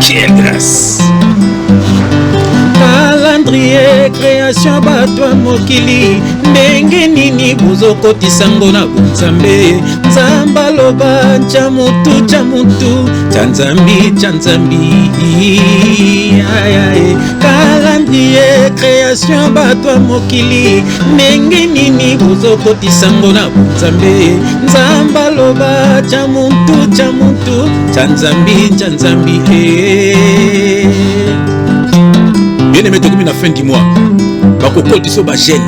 Quelle grâce! Calendrier création bato mokili ndenge nini bozokotisa ngo na Nzambe Nzamba loba chamutu chanzambi calendrier création bato mokili ndenge nini bozokotisa ngo na Nzambe Nzamba loba chamutu chanzambi Bien aimé, comme la fin du mois, bakoko diso ba jeune,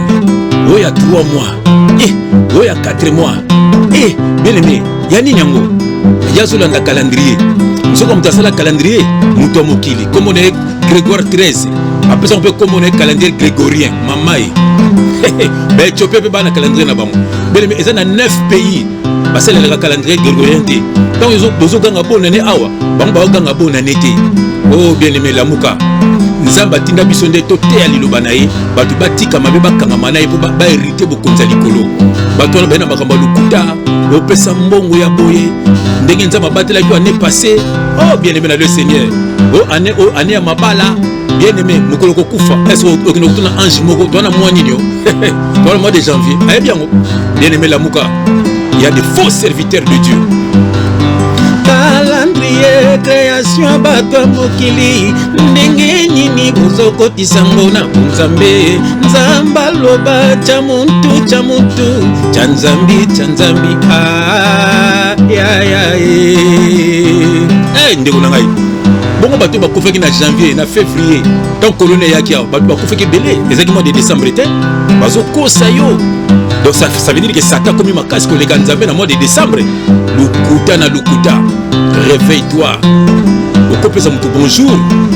il y a 3 mois, il y a 4 mois, bien aimé, il y a ni nyango, il y a sur le calendrier, nous sommes comme ça le calendrier, nous sommes mokili, comme on est Grégoire 13, après ça on peut comme on est calendrier grégorien, mamai, ben tu peux pas le calendrier là-bas, bien aimé, ils ont 9 pays, parce que le calendrier grégorien dit, donc ils ont ganga bon année awa, bamba ganga bon année té, oh bien aimé la muka. Nzamba tinda biso nde to te aliloba na ye batu batika mabe bakangama na ye po ba hérité bokonza likolo batu wana bana makambo lukuta opesa mbongo ya boye ndenge nzamba batela yo année passée oh bien aimé na le Seigneur année ya mabala bien aimé mokolo ko kufa est-ce que okino kutuna ange moko to na mois nini dans le mois de janvier aye bien aimé la muka il y a des faux serviteurs de Dieu. Calendrier création bato mokili ndenge nini bozokotisa ngo na Nzambe Nzamba loba chamuntu chanzambi ndeko na ngai bongo bato bakufaki na janvier na février tant colonne yaki bato bakufaki belé ezaki mois de décembre te bazokosa yo. Donc ça veut dire que Satan comme ma casse collègue Nzambe na mois de décembre lukuta na lukuta. Réveille-toi. Pourquoi peut-être bonjour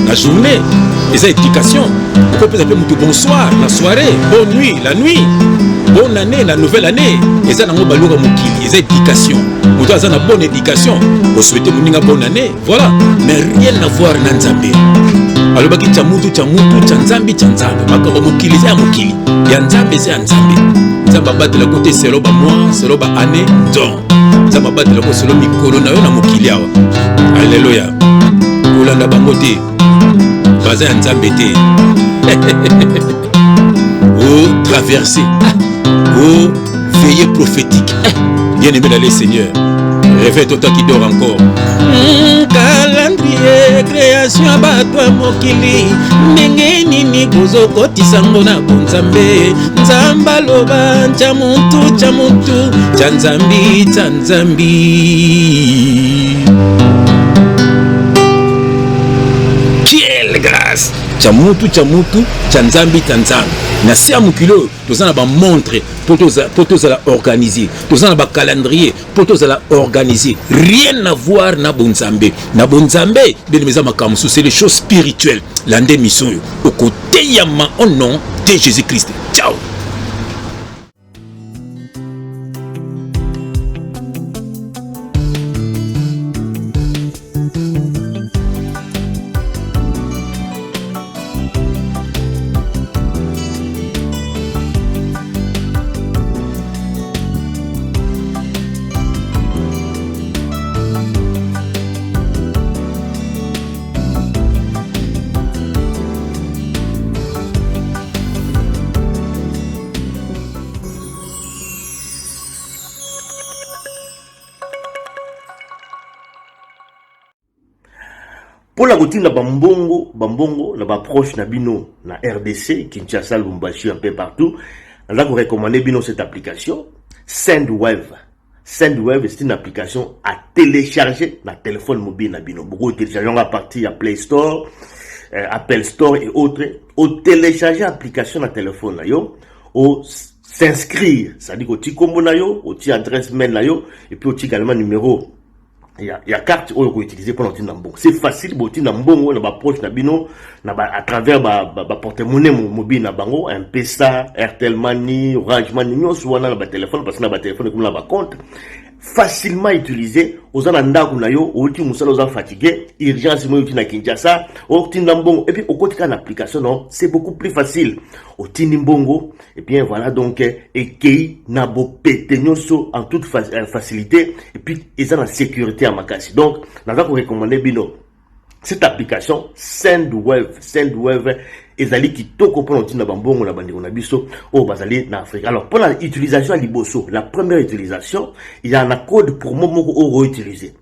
la journée, les éducations. Pourquoi peut-être bonsoir la soirée, bonne nuit la nuit, bonne année la nouvelle année. Et ça n'a pas de les éducations. Vous avez une bonne éducation. Vous souhaitez une bonne année, voilà. Mais rien à voir dans Nzambe. Alors baki chamutu chanzambi. Makabo mokili c'est mokili. Ya Nzambe c'est Nzambe. Nzamba batela côté c'est roba mois, c'est roba année, donc. Ça m'a battu le solo mikolo na yo na mokili awa. Alléluia. Kolanda bango te. Baza Nzambe te. Oh traverser. Oh veillée prophétique. Bien aimé dans les Seigneurs. Réveille-toi toi qui dors encore. Calendrier création bato mokili ndenge nini bozokotisa ngo na Nzambe Nzamba loba chamuntu chanzambi Quelle grâce! Chamutu chanzambi na sia mukilo tozana ba montre pour la organiser tozana ba calendrier pour la organiser rien à voir na Nzambe bien mes amis c'est les choses spirituelles l'ande mission au côté yama au nom de Jésus-Christ. Ciao. Pour la routine la bambongo la proche na bino na RDC Kinshasa Lubumbashi un peu partout là vous recommandez bino cette application Sendwave. Sendwave c'est une application à télécharger na téléphone mobile na bino beaucoup télécharger à partir à Play Store Apple Store et autres au télécharger application na téléphone na yo au s'inscrire c'est-à-dire au ti kombo na yo au ti adresse mail na yo et puis au ti également numéro. Il y a carte qu'on peut utiliser pour l'antenne d'ambon. C'est facile pour l'antenne d'ambon, on va proche d'abino, à travers porte-monnaie mobile na bango, un PESA, Airtel Money, Orange Money, nous souvent dans le téléphone parce que dans le téléphone comme là compte. Facilement utilisé aux ananda kunayo au ti musala aux fatigué urgence mo uti na Kinshasa au tindambongo et puis au côté de l'application non c'est beaucoup plus facile au tinimbongo et bien voilà donc et kei na bo petenyoso en toute facilité et puis ils ont la sécurité à makasi donc on va vous recommander bino cette application Sendwave ezali kitoko pour ntina bambongo na bandeko na biso au bazali na Afrique. Alors pour l'utilisation à liboso, la première utilisation, il y a un code promo moko au réutiliser.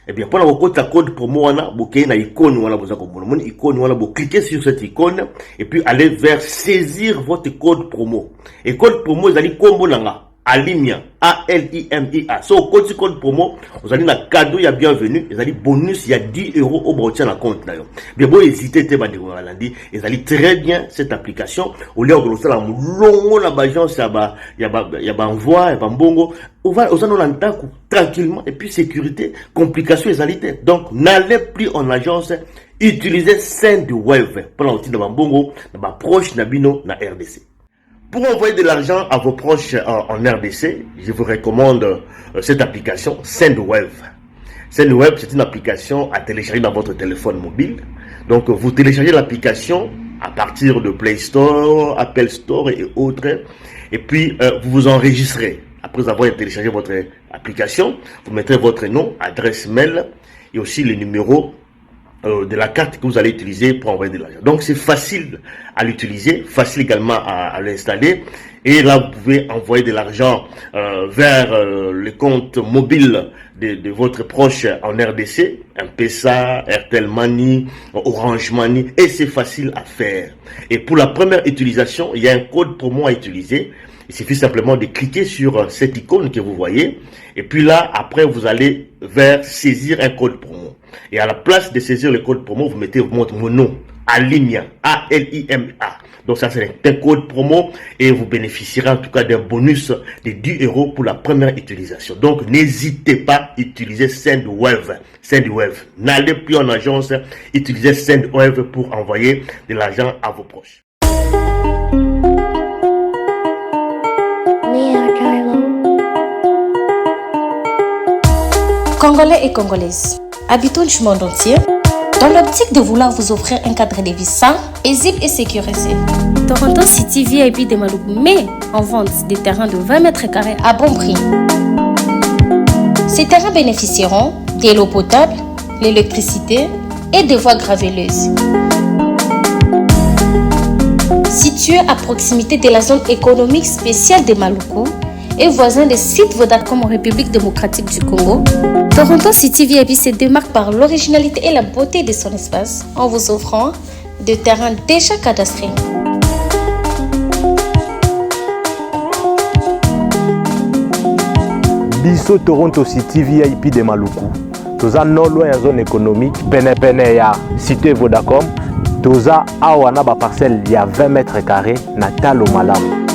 Eh bien, pour la code promo wana bokei na icône wana boza komona mon icône wana bo cliquer sur cette icône et puis aller vers saisir votre code promo. Et code promo ezali kombo nanga Alimia, A-L-I-M-I-A. So, code promo, vous allez un cadeau, il y a bienvenue, vous allez bonus, il y a 10 euros au bord de la compte. Bien, bon, hésitez, vous allez très bien cette application. Au lieu de vous faire un long, la bagage, il y a envoi, il y a bongo. On va, tranquillement, et puis sécurité, complications, les alités. Donc, n'allez plus en agence, utilisez Sendwave pour l'outil de bongo, dans ma proche, Nabino, na RDC. Pour envoyer de l'argent à vos proches en RDC, je vous recommande cette application Sendwave. Sendwave, c'est une application à télécharger dans votre téléphone mobile. Donc, vous téléchargez l'application à partir de Play Store, Apple Store et autres. Et puis, vous vous enregistrez. Après avoir téléchargé votre application, vous mettrez votre nom, adresse mail et aussi le numéro de la carte que vous allez utiliser pour envoyer de l'argent. Donc c'est facile à l'utiliser, facile également à l'installer. Et là, vous pouvez envoyer de l'argent vers le compte mobile de votre proche en RDC, M-Pesa, Airtel Money, Orange Money, et c'est facile à faire. Et pour la première utilisation, il y a un code promo à utiliser. Il suffit simplement de cliquer sur cette icône que vous voyez. Et puis là, après, vous allez vers saisir un code promo. Et à la place de saisir le code promo, vous mettez votre nom, Alimia, A-L-I-M-A. Donc ça, c'est un code promo et vous bénéficierez en tout cas d'un bonus de 10 euros pour la première utilisation. Donc, n'hésitez pas à utiliser Sendwave. Sendwave. N'allez plus en agence, utilisez Sendwave pour envoyer de l'argent à vos proches. Congolais et Congolaises, habitants du monde entier, dans l'optique de vouloir vous offrir un cadre de vie sain, paisible et sécurisé, Toronto City VIP de Malouk met en vente des terrains de 20 mètres carrés à bon prix. Ces terrains bénéficieront de l'eau potable, l'électricité et des voies gravelleuses. Situé à proximité de la zone économique spéciale de Maluku et voisin des sites Vodacom en République démocratique du Congo, Toronto City VIP se démarque par l'originalité et la beauté de son espace en vous offrant des terrains déjà cadastrés. Biso Toronto City VIP de Maluku. Toza non loin ya zone économique, pene ya cité Vodacom. Toza awana ba parcelle ya 20 mètres carrés na talo malamu.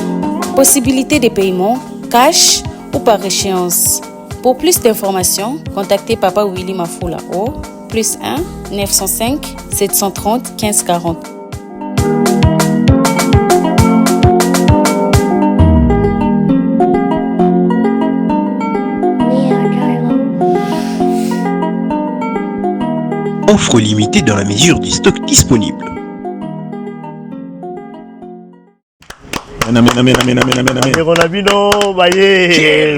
Possibilité de paiement, cash ou par échéance. Pour plus d'informations, contactez Papa Willy Mafoula au +1 905 730 1540. Offre limitée dans la mesure du stock disponible.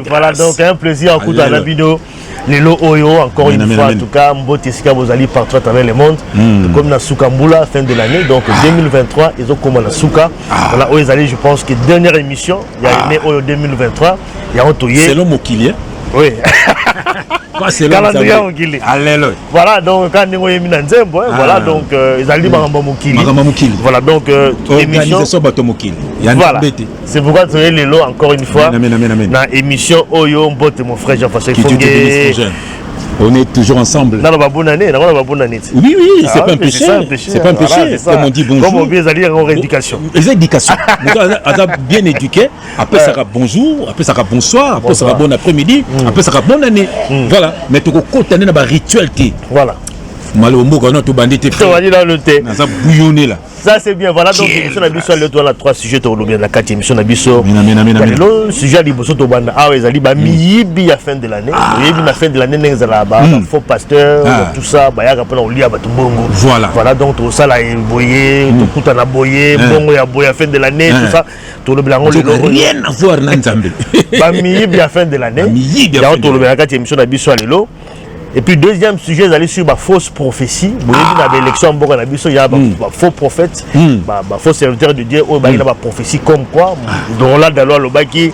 Voilà donc un plaisir en coup de Nabino. Lelo Oyo, encore une fois, en tout cas, Mbotisika Bozali partout à travers le monde. Comme na Soukambula, fin de l'année, donc 2023, ils ont comme na Souka. Voilà, Oyezali, je pense que dernière émission, il y a une Oyo 2023, il y a Otoye. C'est l'homme au Kili. Oui. C'est calendrier au Kili. Alléluia. Voilà, donc quand nous avons mis dans Zembo, voilà, donc ils allaient Maramba Mokili. Voilà, donc organisation Bato Mokili. Voilà. C'est pourquoi tu es Lelo encore une fois. Amen. Dans l'émission Oyo Mbote, mon frère Jean-François Fongué. On est toujours ensemble. Dans la bonne année, Oui, c'est pas un péché. C'est pas un péché. Comme on dit bonjour. Comme on dit, ils ont éducation. Les éducations. Bien éduqué. Après, ça sera bonjour. Après, ça sera bonsoir. Après, ça sera bon après-midi. Après, ça sera bonne année. Voilà. Mais tu as un rituel. Voilà. Malombo, quand tu bandit, tu es dans le thé. Ça bouillonné là. Ça c'est bien, voilà donc l'émission Nabiso a 3 sujets au bien la 4e émission Nabiso. Le sujet Liboso to banda ah ezali ba miyibi à fin de l'année. Miyibi na fin de l'année ngezala ba faux pasteur tout ça ba yaka pona olia ba tumbongo. Voilà donc tout ça là boyé, tout kuta na boyé, bongo ya boyé à fin de l'année tout ça. Tout le blanc le rien à voir na Nzambe. Ba miyibi à fin de l'année. Ya to le bien la 4e émission Nabiso lelo. Et puis deuxième sujet, ils allaient sur ma fausse prophétie. Vous voyez, dans l'élection, il y a faux prophète, faux serviteur de Dieu, il y a prophétie comme quoi, dans là, dans le baki,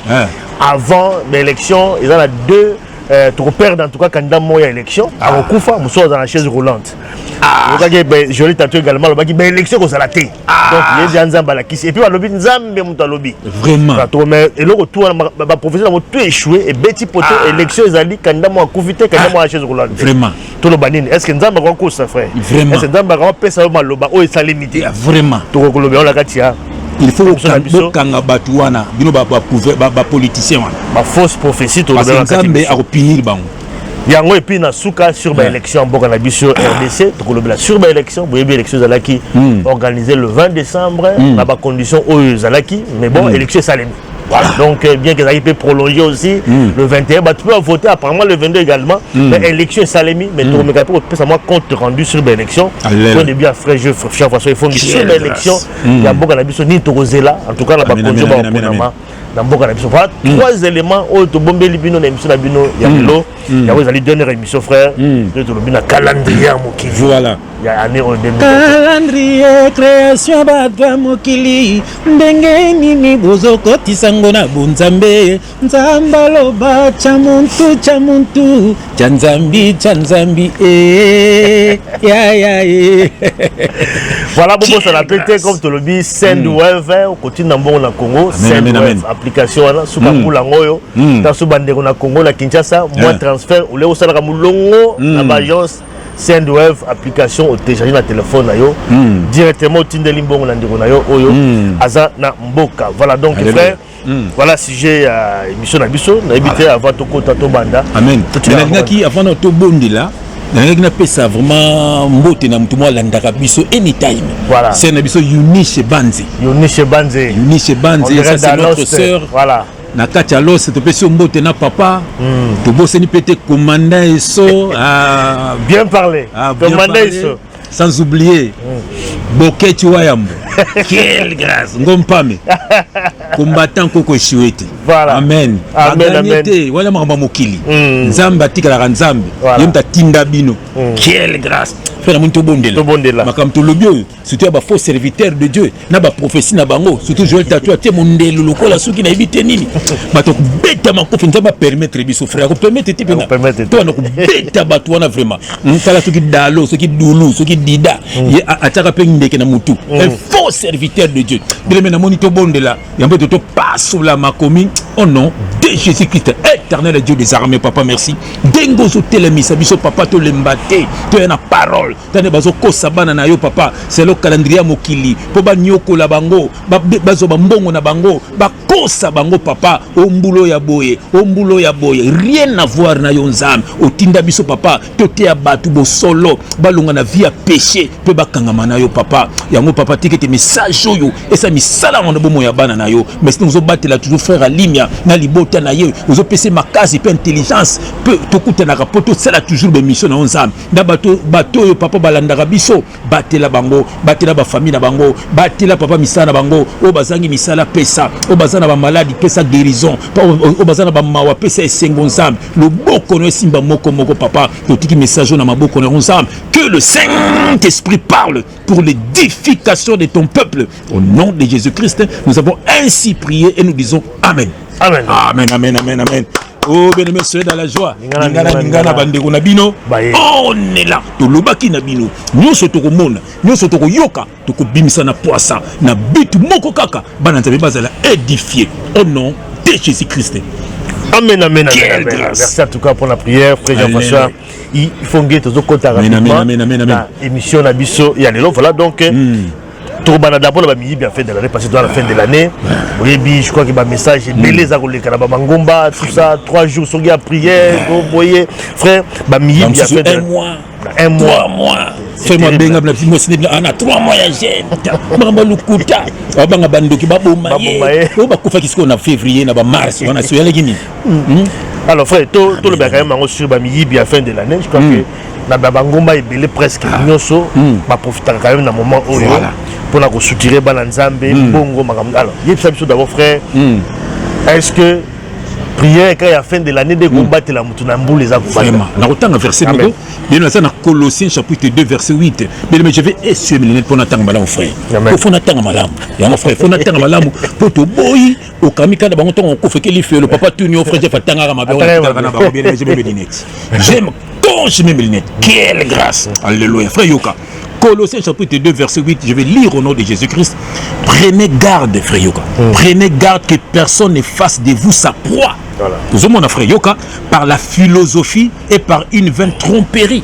avant l'élection, il y a deux. Tu perds en tout cas candidat moyen élection à Koufa, nous sommes dans la chaise roulante. Je l'ai tatoué également le baki, mais l'élection qu'on s'est raté. Donc il y a des gens et puis le lobby Nzambe mon lobby. Vraiment. Et le retour ma professeur a tout échoué et Betty Poto élection ils ont dit candidat moi Koufité candidat moi à la chaise roulante. Vraiment. Tout le banine. Est-ce que Nzambe va encore ça frère? Vraiment. Est-ce que Nzambe va encore ça mal loba oh ça limité. Vraiment. Tout le lobby on la katia. Il faut kanga batuana bino ba politicien wana. Ma fausse prophétie tout le Nzambe a opinir bango. Yango et puis na souka sur l'élection boka na biso RDC to kolobela sur l'élection boye élection zalaki organisée le 20 décembre na ba condition oyo zalaki mais bon élection salemi. Voilà. Donc bien que ça peut prolonger aussi le 21 bah, tu peux voter apparemment le 22 également mais élection salemi mais tu remarques pas ça moi compte rendu sur l'élection au début après je chaque fois il faut sur l'élection il y a boka na biso ni tozela en tout cas la ba condition ba bonama dans beaucoup d'émissions. Voilà 3 éléments où tu bombes les bino l'émission la bino il y a l'eau il y a les dernières émissions frère de tout le bino calendrier mokili voilà il y a année au début calendrier création badwa mokili ndenge nini bozoko tisangona bunzambe nzambalo ba chamuntu chanzambi ya voilà bon ça l'a pété comme tu le dis Sendwave au continent dans le Congo Sendwave application là sous bakula ngoyo dans sous bandeko na Congo na Kinshasa moi transfert ou le osala mulongo na agence Sendwave application au télécharger na téléphone na yo directement au tindeli mbongo na ndeko na yo oyo aza na mboka voilà donc frère voilà sujet émission na biso na éviter avant to kota to banda amen mais qui avant to bondi là na pesa vraiment mbote na mutu mo landaka biso anytime voilà c'est na biso Eunice Banze ça c'est notre sœur voilà na kati alos to pesi mbote na papa to boseni pete commandant eso bien parlé commandant eso sans oublier Boketi Wayambo quelle grâce ngompame combattant koko chouette voilà amen amen wala mamba mokili nzamba tikala nzambe yemta tinda bino quelle grâce frère muntu bondela makam to lobio surtout ba faux serviteur de Dieu na ba prophétie na bango surtout Joël Tatua te mondelo lokola suki na ibite nini bato beta makofi nzamba permettre biso frère ko permettre tipena to na ko beta bato wana vraiment tala suki dalo suki dulu suki dida ataka pe ndeke na mutu un faux serviteur de Dieu bien na monito bondela yambo to passe la makomi au nom de Jésus-Christ éternel Dieu des armées papa merci dengo so telemisa biso papa to lembate to na parole tane bazo kosa bana na yo papa c'est le calendrier mokili po ba nyoko la bango bazo ba mbongo na bango ba kosa bango papa ombulo ya boye rien à voir na yo nzam otinda biso papa to te ya batu bo solo balonga na vie ya péché pe bakangama na yo papa yango papa tikete message oyo esa misala na bomo ya bana na yo mais nous obatela toujours frère alimia na libota na ye ozo pese makasi pe intelligence pe tokuta na rapoto sala toujours be mission na nzam na bato yo papa balandaka biso batela bango batela ba famille na bango batela papa misala na bango o bazangi misala pesa o bazana ba maladie pesa guérison o bazana ba mawa pesa esengo nzam le boko no simba moko papa totiki message na maboko na nzam que le Saint-Esprit parle pour l'édification de ton peuple au nom de Jésus-Christ nous avons ainsi prié et nous disons amen. Amen. Amen, amen, amen, amen. Oh, bien aimé, soyez dans la joie. Ningana bandeko na bino. On est là. To lobaki na bino. Nyoso to komona, nyoso to yoka, to ko bimisa na poisa na bitu moko kaka. Bana nzabe bazala édifié au nom de Jésus-Christ. Amen, amen, amen. Merci en tout cas pour la prière, frère Jean-François. Il faut que tu aies rapidement. Amen. Émission na biso, il y a les lots. Voilà donc. Tout d'abord la bien fait de l'année parce que à la fin de l'année oui je crois que le message est belé za koleka na bangomba tout ça 3 jours sur la prière vous voyez frère bien fait un mois 3 mois fais-moi benga na petit mois ana 3 mois ya jeune bamba lukuta banga bandoki baboma o bakufa kisiko na février na ba mars wana so yale kini alors frère tout le bien quand même sur bien fin de l'année je crois que na bangomba est belé presque nyonso ba profiter quand même dans moment où pour la soutirer balanzambe bongo makambo alors il y a d'abord frère est-ce que prière quand il y a fin de l'année de combattre la mutunamboule les accompagner. Vraiment. Na otanga verset moko. Bien nous dans Colossiens chapitre 2 verset 8. Mais je vais essuyer mes lunettes pour n'attendre malam frère. Pour n'attendre malam. Ya mon frère, faut n'attendre malam pour to boy au kamika da bango on ko fait que fait le papa tout frère je fatanga ma bien je mes lunettes. J'aime quand je mets mes lunettes. Quelle grâce. Alléluia. Frère Yoka. Colossiens chapitre 2 verset 8, je vais lire au nom de Jésus-Christ. Prenez garde, frère Yoka. Prenez garde que personne ne fasse de vous sa proie. Voilà. Mon frère Yoka, par la philosophie et par une vaine tromperie.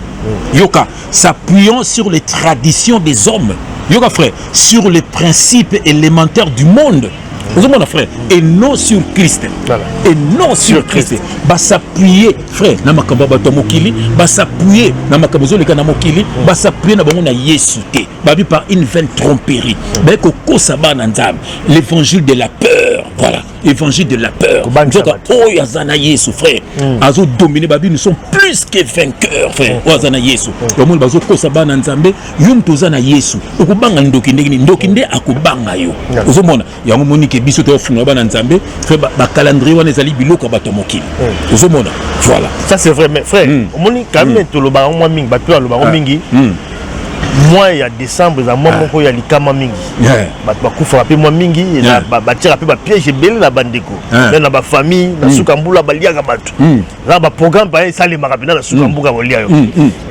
Yoka, s'appuyant sur les traditions des hommes. Yoka frère, sur les principes élémentaires du monde. Mon frère, et non sur Christ. Voilà. Et non sur Christ. Bah s'appuyer, frère, na makamba bato mokili, bah s'appuyer na makamba zoleka na mokili, bah s'appuyer na bango na Yesu te. Bah par une vaine tromperie. Bah ko saba na nzam, l'évangile de la peur. Voilà, évangile de la peur. Donc oh yazana Yesu frère. Azo dominer babi nous sommes plus que vainqueurs frère. Oh yazana Yesu. Donc mo bazo ko saba na nzambe, yum tozana Yesu. Okubanga ndokinde akubanga yo. Ozomona, ya moniki biso to funa bana nzambe fait ba calendrier wana ezali biloko bato mokili ozomona voilà ça c'est vrai mais frère omoni quand même to lo ba moi mingi ba to lo ba mingi moi il y a décembre za moi moko ya likama mingi ba kufa pe moi mingi ba tira pe ba piège belé na bandeko na ba famille na suka mbula ba liaka bato na ba programme ba ça les marabina na suka mbuka bolia yo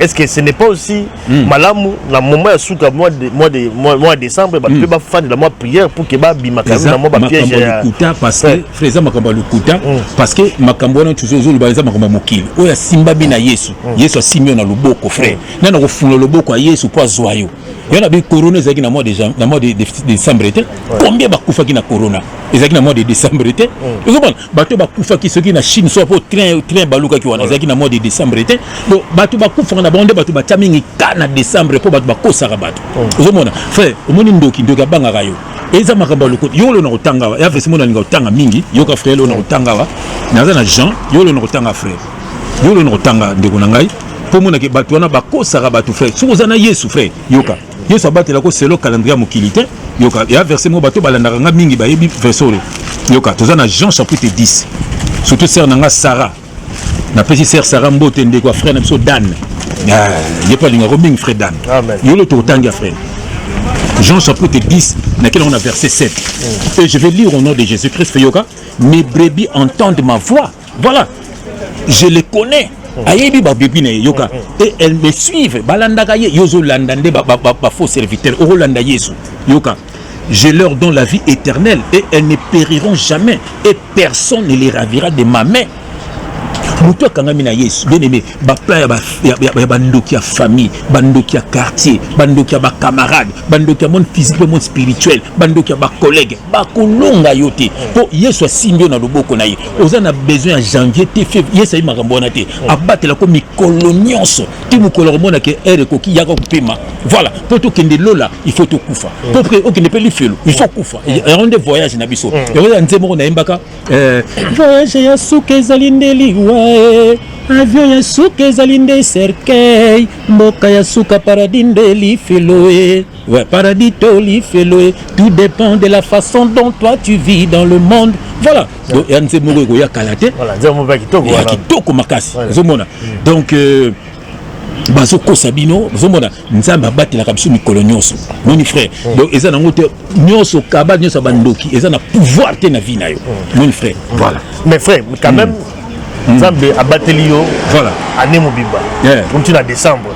est-ce que ce n'est pas aussi malamu na moment ya suka mois de décembre ba pe ba faire de la mois prière pour que ba bimaka na moi ba piège ya parce que frère makambo lukuta parce que makambo na toujours zo ba za makambo mokili oya simba bina Yesu Yesu asimio na luboko frère na ko funga luboko ya Yesu kwa zoyo yana bi corona ezaki na mois de décembre été combien bakufa ki na corona ezaki na mois de décembre été ezobana bato bakufa ki soki na Chine so po train baluka ki wana ezaki na mois de décembre été donc bato bakufa na bonde bato batamingi kana décembre po bato bakosaka bato ezomona frère omoni ndoki banga kayo eza makambo lokoti yolo na kotanga ya vesi mona ninga kotanga mingi yoka frère lo na kotanga wa naza na Jean yolo na kotanga frère yolo na kotanga ndeko na ngai pour mona ke bato wana bakosaka bato frère soko za na Yesu frère yoka Yesu abatela ko selo calendrier mokilité yoka ya verset mo bato balandaka nga mingi ba yebi verset yoka toza na Jean chapitre 10 surtout sœur nanga Sarah na petite sœur Sarah mbote ndeko frère na biso Dan yepa linga ko mingi frère Dan yolo to tanga frère Jean chapitre 10, dans lequel on a verset 7. Et je vais lire au nom de Jésus-Christ, Yoka. Mes brebis entendent ma voix. Voilà. Je les connais. Ayebi ba bébine yoka. Et elles me suivent. Balandaka ye yozo landande ba faux serviteur. Oro landa Yesu. Yoka. Je leur donne la vie éternelle et elles ne périront jamais. Et personne ne les ravira de ma main. Muto kangami na Yesu bien aimé bapa ya bandoki ya famille bandoki ya quartier bandoki ya ba camarade bandoki ya monde physique monde spirituel bandoki ya ba collègue bakolonga yote po Yesu asimbio na loboko na ye oza na besoin ya janvier te février Yesu ayi makambo na te abatela ko mikolo nyonso ti mukolo mona ke ere ko ki yaka kupema voilà po to kende lola il faut to kufa po pre o kende pe lifelo il faut kufa et on de voyage na biso et on nzemo na embaka voyage ya suke zalindeli avion ya suka ezalinde cercueil mboka ya suka paradis nde lifeloe ouais paradis to lifeloe tout dépend de la façon dont toi tu vis dans le monde voilà donc ya nzemo ko ya kalate voilà nzemo ba kitoko ya kitoko makasi zomona donc bazo ko sabino zomona nzamba abatelaka biso mikolo nyonso moni frère donc eza nango te nyonso kaba nyonso bandoki eza na pouvoir te na vie na yo moni frère voilà mais frère quand même Nzambe abateli yo voilà année mobimba comme tu na décembre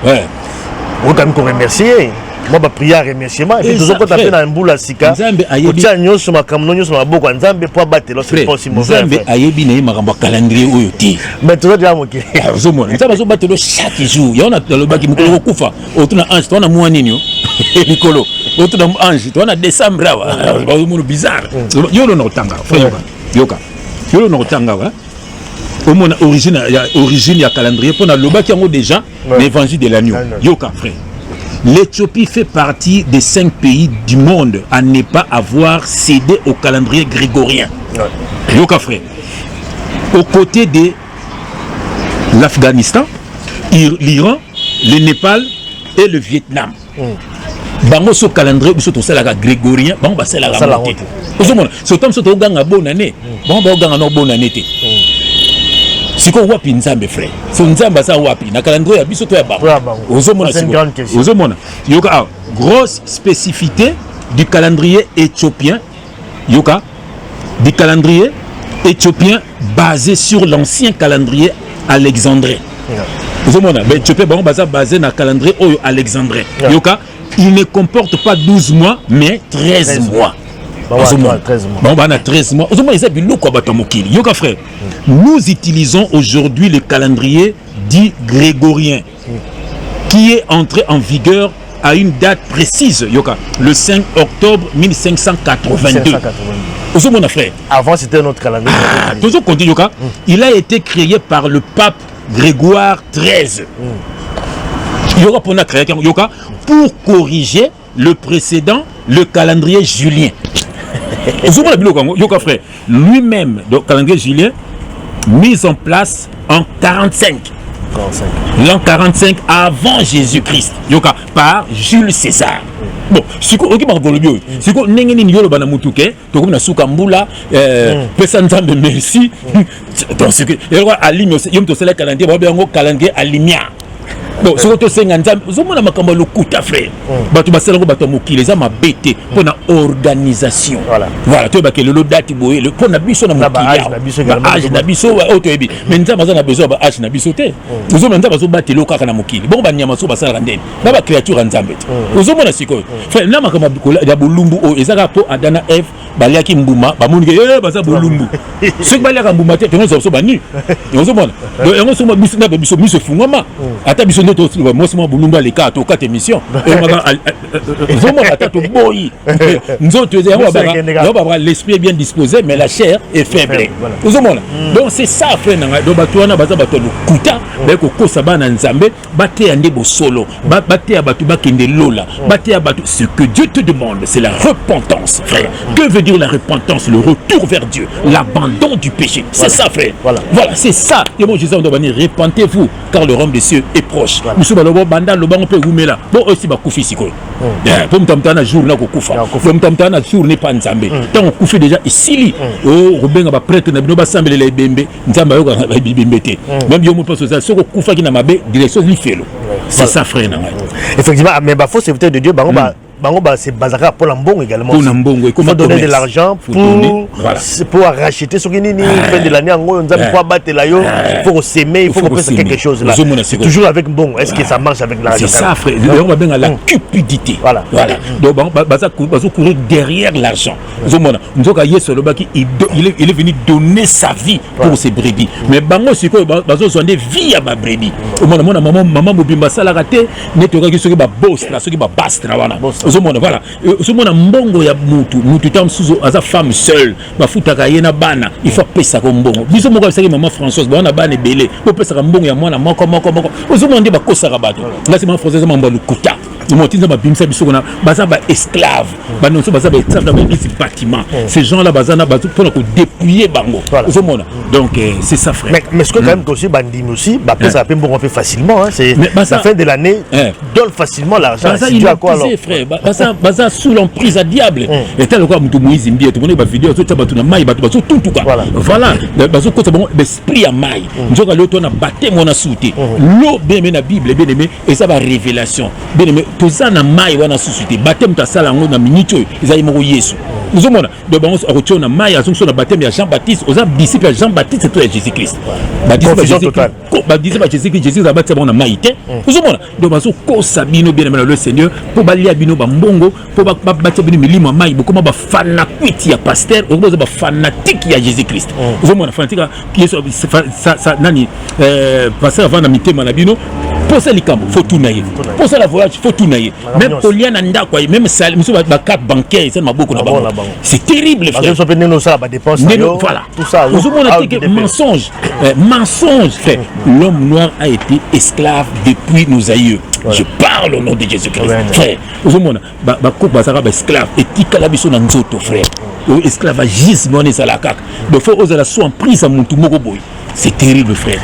on quand même remercier moi ba prière remerciement et toujours quand tu na mbula sika Nzambe ayebi tia nyonso makamno nyonso maboko Nzambe po abatelo c'est pas si mauvais Nzambe ayebi na makambo calendrier oyo ti mais toujours dia moki zomona Nzambe zo batelo chaque jour ya on a le baki mukolo kufa otuna ange tona mwa nini yo likolo otuna ange tona décembre wa ba mo bizarre yolo na otanga yoka yolo na otanga wa au moins origine ya calendrier pour na loba qui ont déjà l'évangile de l'agneau yoka frère l'Éthiopie fait partie des 5 pays du monde à ne pas avoir cédé au calendrier grégorien yoka frère aux côtés de l'Afghanistan l'Iran le Népal et le Vietnam bango so calendrier biso to sala ka grégorien bango ba sala ka monté ozomona so tam so to ganga bonne année bango ba ganga no bonne année té siko wapi nzambe frère so nzambe sa wapi na calendrier ya biso to ya bango ozomona siko ozomona yoka grosse spécificité du calendrier éthiopien yoka du calendrier éthiopien basé sur l'ancien calendrier alexandrin. Vous avez Éthiopien basé dans le calendrier alexandrin. Yoka, il ne comporte pas 12 mois, mais 13 mois. 13 mois. 13 mois. Yoka frère, nous utilisons aujourd'hui le calendrier dit grégorien, qui est entré en vigueur à une date précise, Yoka, le 5 octobre 1582. Mon frère. Avant, c'était notre calendrier. Yoka, il a été créé par le pape Grégoire XIII. Yoka, pour corriger le précédent, le calendrier julien. Yoka frère, lui-même, le calendrier julien, mis en place en 45. L'an 45 avant Jésus-Christ, Yoka, par Jules César. Bon, si vous avez un si vous avez un yolo banamutuke, tu as souka mbula, pesanzan de merci. Donc, c'est que il y a aligné, il y a un calendrier, il y a un calendrier aligné. Bon, si vous avez un calendrier, vous avez un calendrier kuta frère. Batu basela ko batu mokili, les ama bête pour la organisation. Voilà, tu vois que le date boye, le pour na biso na mokili. Âge na biso otoyebi. Mais nza bazana besoin ba âge na biso te. Vous avez nza bazo batelo kaka na mokili. Bon ba nyama so basala ndeni. Na ba créature nzambe. Vous avez na sikoyo. Frère, na makama ya bulumbu o ezaka po Adana F baliaki mbuma, ba munike baza bulumbu. Ce baliaka mbuma te, tonzo so bani. Vous avez donc on so biso na biso miso fungama. Ata biso ndoto moi c'est moi bulumba les cas to 4 émissions. L'esprit est bien disposé, mais la chair est faible. Donc c'est ça, frère. Ce que Dieu te demande, c'est la repentance, frère. Que veut dire la repentance? Le retour vers Dieu, l'abandon du péché. C'est ça, frère. Voilà, c'est ça. Et moi, Jésus, on doit dire, repentez-vous, car le royaume des cieux est proche. Banda le bango pe gumela bon aussi ba kufi siko pour mtamtana jour na ko kufa pour mtamtana jour ne pas nzambe tant kufi déjà ici oh rubenga ba prêtre na bino ba sambela ibembe nzamba yo ka ibembe te même yo mo pense ça soko kufa ki na mabe direction li felo c'est ça frère na effectivement mais ba faux serviteur de Dieu bango ba c'est bazaka pour l'ambon également pour donner de l'argent pour racheter ce qui n'est fin de l'année en gros on a pour battre là il faut s'aimer il faut faire quelque chose là toujours avec bon est-ce que ça marche avec l'argent? C'est ça frère, on va bien à la cupidité. Voilà donc baza courir derrière l'argent. Il est venu donner sa vie pour ses brebis mais bango siko bazo zonde vie à ma brebis maman mobimba sala raté netoka ki soki ba boss là soki ba bastra wana voilà ce monde mbongo ya mutu tam suzo aza femme seule ba futaka yena bana il faut pesa ko mbongo biso moko saki maman Françoise ba na bana belé po pesa ka mbongo ya mwana moko ce monde ba kosaka bato là c'est maman Françoise mamba lukuta motinza ba bimsa biso na baza ba esclave ba non so baza ba esclave dans les bâtiments ces gens là baza na bato pour dépouiller bango ce monde donc c'est ça frère mais ce que quand même aussi bandimi aussi ba pesa pe mbongo fait facilement c'est la fin de l'année donne facilement l'argent si tu as quoi alors frère baza sous l'emprise à diable et tel quoi mutu moïse mbie to moni ba vidéo to taba tuna mai bato bazo tout quoi voilà bazo ko bon esprit à mai njoka le to na baptême na souté l'eau bien na bible bien aimé et ça va révélation bien aimé to ça na mai wana souté baptême ta sala ngo na minito ezali moko yesu nous omona de bango retourne na mai azonso na baptême ya Jean-Baptiste aux disciples Jean Baptiste c'est Jésus-Christ Jésus a baptisé bon na mai té nous omona de bazo ko sabino bien aimé le Seigneur pour balia bino ba mbongo pour baptiser bino milimo mai beaucoup ba fanatique ya pasteur ou ba fanatique ya Jésus-Christ nous omona fanatique qui ça nani pasteur avant na mitema na bino pour ça likambo faut tout naïe pour ça la voyage faut tout naïe même poliana nda quoi même salle monsieur ba carte bancaire ça m'a beaucoup là c'est terrible frère voilà tout ça mensonge frère l'homme noir a été esclave depuis nos aïeux je parle au nom de Jésus-Christ frère vous monde ba coupe ça ba esclave et tikala biso na nzoto frère esclavagisme on est ça la cac de faut oser la soit en prise à muntu moko boy. C'est terrible frère.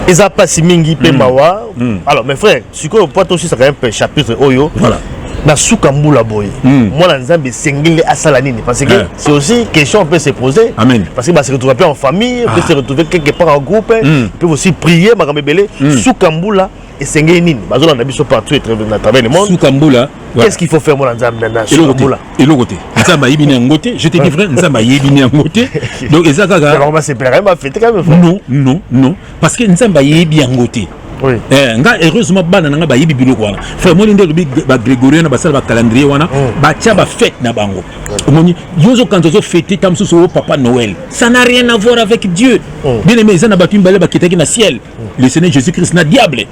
Et ça passe mingi pe mawa. Alors mes frères, ce que peut aussi ça quand même chapitre oyo. Voilà. na Soukambula boy moi na Nzambe sengeli asala nini parce que c'est aussi question on peut se poser. Amen. Parce que bah se retrouver un peu en famille, on peut se retrouver quelque part en groupe, peut aussi prier makamebele Soukambula et sengeli nini bazo na biso partout et à travers le monde. Soukambula qu'est-ce qu'il faut faire moi na Nzambe na Soukambula et le côté Nzamba yebini ngote je te dis frère Nzamba yebini ngote donc ezaka alors on va se plaire ma fête quand même non parce que Nzamba yebi ngote. Oui. Nga heureusement bana nga ba yibi biloko wana. Frère moi ndelo bi ba grégorien na basala ba calendrier wana ba tia ba fête na bango. Omoni yozo quand ozo fêter tam so papa Noël. Ça n'a rien à voir avec Dieu. Bien aimé ça na ba tumbale ba kitaki na ciel. Le Seigneur Jésus-Christ na diable.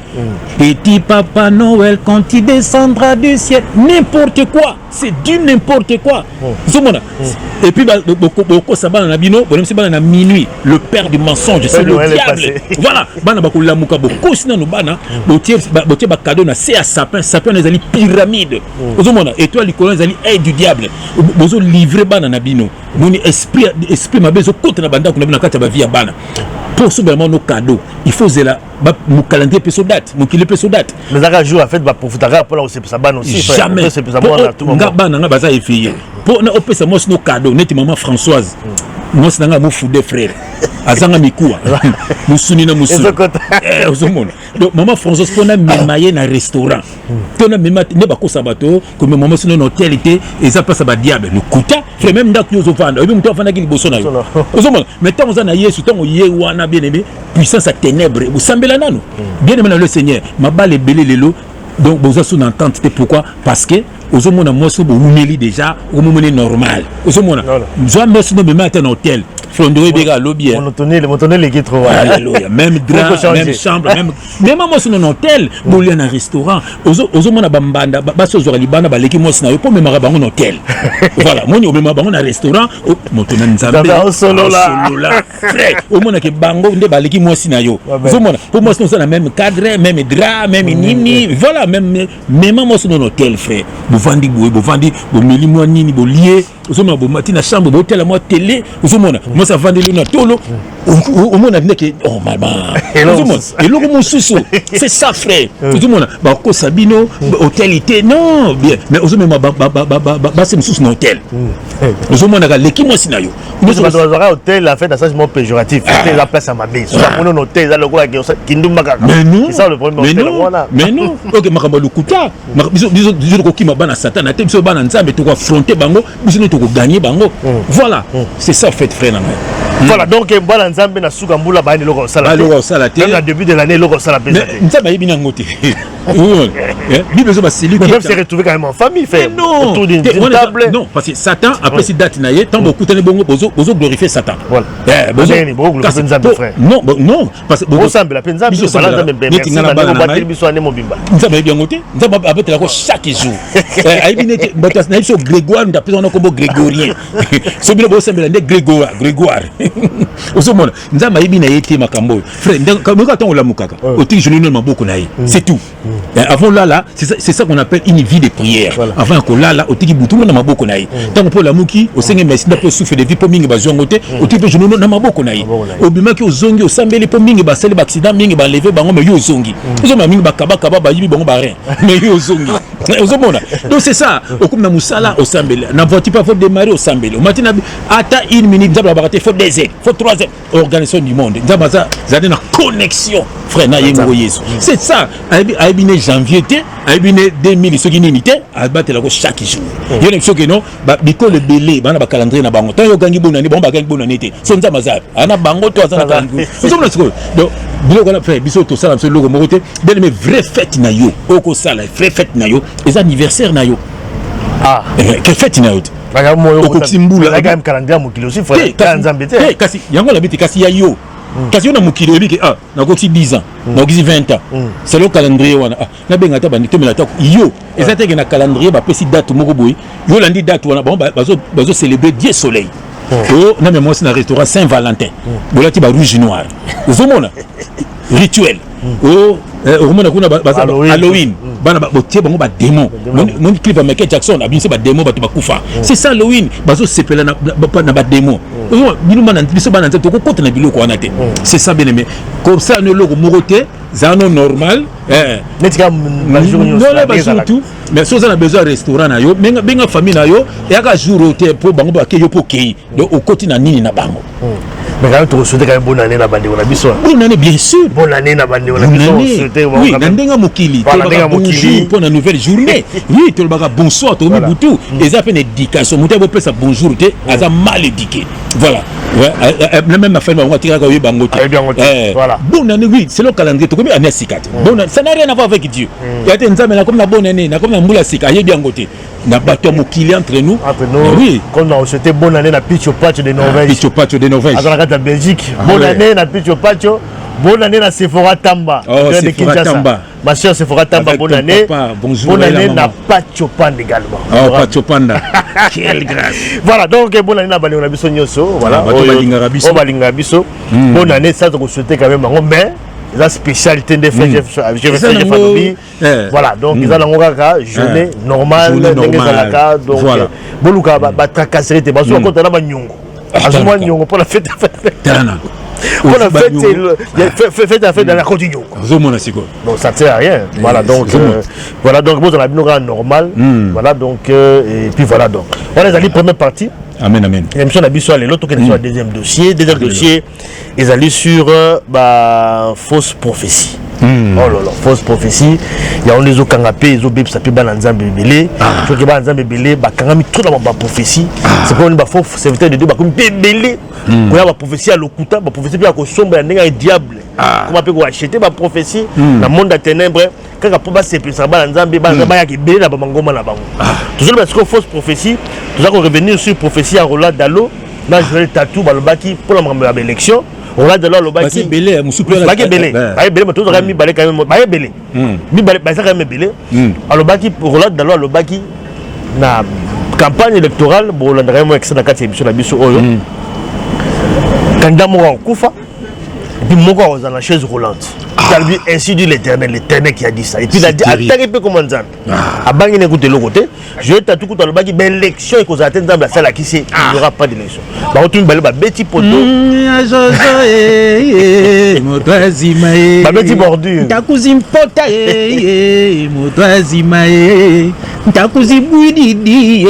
Petit papa Noël quand il descendra du ciel n'importe quoi. C'est du n'importe quoi. Zomona. Et puis boko sabana na bino, bonne se bana na minuit, le père du mensonge, c'est le diable. Voilà, bana ba ko lamuka boko no bana botier ba cadeau na c'est à sapin les ali pyramide ozomona et toi les ali aide du diable bozo livrer bana na bino moni esprit ma bezo côté na banda ko na kata ba via bana pour souvent nos cadeaux il faut zela mon calendrier peso date mon kilo peso date mais ça jour en fait ba pour photographe pour là c'est ça bana aussi jamais c'est ça moi tout moment bana nga baza effier pour na opesa mo nos cadeaux net maman Françoise moi c'est nga mo foudé frère azanga mikuwa musuni na musuni ozomona donc maman Françoise pona memaye na restaurant tona mema ne ba ko sabato comme maman sino na hôtel était et ça passe ba diable le kuta frère même ndak yo zovanda et même toi fanda ki liboso na yo ozomona mais tant on a Yesu tant on ye wana bien aimé puissance à ténèbres vous sambela nanu bien aimé le Seigneur mabale belé lelo donc vous avez une entente pourquoi parce que aux hommes moi so boumeli déjà au moment normal aux hommes moi merci de me mettre un hôtel fondé bega lobby monotonner les qui trop alléluia même drap même chambre même moi sur un hôtel bouli un restaurant aux hommes na bambanda baso zo libana baleki moi na yo pour même bango hôtel voilà moi même bango na restaurant motonner nzambe solo là frère au monde que bango nde baleki moi na yo aux hommes pour moi c'est na même cadre même drap même nini voilà même moi sur un hôtel frère bovandi bomeli moi nini bolié ozomona bomati na chambre botel moi télé ozomona moi ça vendre na tolo omona ndeke oh mama ozomona eloko mosusu c'est ça frère ozomona ba ko sabino hôtelité non bien mais ozomona ba c'est mosusu na hôtel ozomona ka leki moi sinayo nous va hôtel la fête ça c'est mon péjoratif c'était la place à ma bise ça mon hôtel ça le quoi kindumba kaka c'est ça le problème mais non OK makamba lukuta biso ko kima bana satan ate biso bana nzambe to ko affronter bango biso to ko gagner bango voilà c'est ça fait frère na voilà donc bana nzambe na Soukambula ba ni loko sala même au début de l'année loko sala pesa nzambe yibi na ngote bible zo ba celui qui peut se retrouver quand même en famille fait autour d'une table non parce que Satan après si date na ye tant beaucoup tane bongo bozo glorifier Satan voilà bozo glorifier nzambe frère non parce que bozo sambela penza biso bala nzambe merci na bateli biso ane mobimba nzambe yibi ngote nzambe abetela ko chaque jour ayibi ne batas na biso Grégoire ndapesa na kombo grégorien so bino bo sambela nde Grégoire ozomona nzambe ayibi na yete makambo frère ndanga ka tango la mukaka oti je ne maboko na ye c'est tout avant là c'est ça qu'on appelle une vie de prière avant que là oti ki butu na maboko na ye tango po la muki osenge merci ndapo souffle de vie po mingi bazongote oti pe je ne na maboko na ye obimaki ozongi osambeli po mingi basali ba accident mingi ba lever bango mais yo ozongi ozoma mingi bakabaka ba yibi bango ba rien mais yo ozongi ozomona donc c'est ça okum na musala osambeli na voiture pas faut démarrer osambeli matina ata 1 minute d'abord baraté faut 2 heures faut 3 heures organisation du monde nzabaza zade na connexion frère na yengo yesu c'est ça aibine janvier té aibine 2000 ce qui n'unité abatela ko chaque jour yone soki non ba biko le belé bana ba calendrier na bango tant yo gangi bonani bon ba gangi bonani té so nzamaza ana bango to azana calendrier ozomona siko donc biloko na frère biso to sala mso logo mokote bien mais vraie fête na yo oko sala vraie fête na yo les anniversaires na yo que fête na yo okokimbula quand même calendrier mokili aussi frère kanzambe té kasi yango la biti kasi ya yo kasi on a mokili obiki na koki 10 ans na koki 20 ans c'est le calendrier wana na benga ta bandi tomela ta yo ezateke na calendrier ba pesi date moko boy yo landi date wana bazo célébrer Dieu soleil na même moi c'est na restaurant Saint-Valentin bolati ba rouge noir ozomona rituel omona kuna Halloween bana botie bango ba démon mon clip Michael Jackson a bien c'est ba démon ba to ba kufa c'est ça Halloween bazo sepela na ba démon bino mana biso bana to ko kota na biloko wana te c'est ça bien aimé comme ça ne loko moroté zano normal netika ba jour non là ba surtout mais si on a besoin de restaurant na yo benga famille na yo et aka jour hotel pour bango ba ke yo pour kei donc au côté na nini na bango mais quand même tu souhaiter quand même bonne année na bandi on a biso bonne année bien sûr bonne année na bandi on a biso souhaiter oui na ndenga mokili bonjour pour la nouvelle journée oui to baka bonsoir to mibutu et ça fait une éducation muté bo pesa bonjour te aza mal éduqué voilà ouais même ma famille on tira ka yo bango te voilà bonne année oui c'est le calendrier to comme année sikate bonne ça n'a rien à voir avec Dieu il y a des nzambe na comme na bonne année na comme na mbula sika yebi angote na bato mokili entre nous oui quand on souhaiter bonne année na Picho Patch de Norvège Picho Patch de Norvège à Belgique bonne année na Picho Patch bonne année na Sephora Tamba de Kinshasa ma chère Sephora Tamba bonne année bonne année na Pacho Panda également Pacho Panda quelle grâce voilà donc bonne année na bali on a biso nyoso voilà on balinga biso bonne année ça on souhaiter quand même mais la spécialité des fêtes de famille voilà donc ils ont une journée normale donc boluka ba tracasserie te baso ko tana ba nyongo azuma nyongo pour la fête pour la fête dans la côte nyongo donc ça sert à rien voilà donc bon on a bien normal voilà donc et puis voilà donc on est allé première partie. Amen, amen. L'émission n'a pas sur les autres, sur le deuxième dossier. Deuxième dossier, ils allaient sur fausse prophétie. Oh là là, fausse prophétie. Il y a des autres canapés, ils ont bébé, ça peut pas dans un bébé. Je crois que dans un bébé, quand même trop dans ma prophétie. C'est pour une faux serviteur de Dieu, comme bébé. Quand la prophétie à l'okuta, la prophétie à la sombre, un diable. Comment peut-on acheter ma prophétie dans le monde des ténèbres? Quand la prophétie est ça va dans un bébé, il y a des bébés dans le monde. Toujours parce que fausse prophétie, nous allons revenir sur prophétie à Roland Dalo. Là, je vais le tatou, pour la élection. Roland Dalo, le baki. Belé, mon souple. Baki belé. Baki belé, mais tout le monde a mis balé quand même. Baki belé. Mi balé, ça quand même belé. Alors baki, Roland Dalo, le baki, na campagne électorale, bon, on a vraiment excellent dans 4 émissions, la biso oyo. Candidat Moura en Koufa, et puis Moura dans la chaise roulante. Il a ainsi dit l'Éternel qui a dit ça. Et puis il a dit, attaquez peu comme un zan. A bangi n'écoutez l'autre côté. Je vais t'attendre tout à l'heure, mais l'élection et qu'on a atteint la salle qui c'est, il n'y aura pas d'élection. Bah on tourne balé, petit poteau. Petit bordure. Ta cousine pota, motoazima, ta cousine bouididi,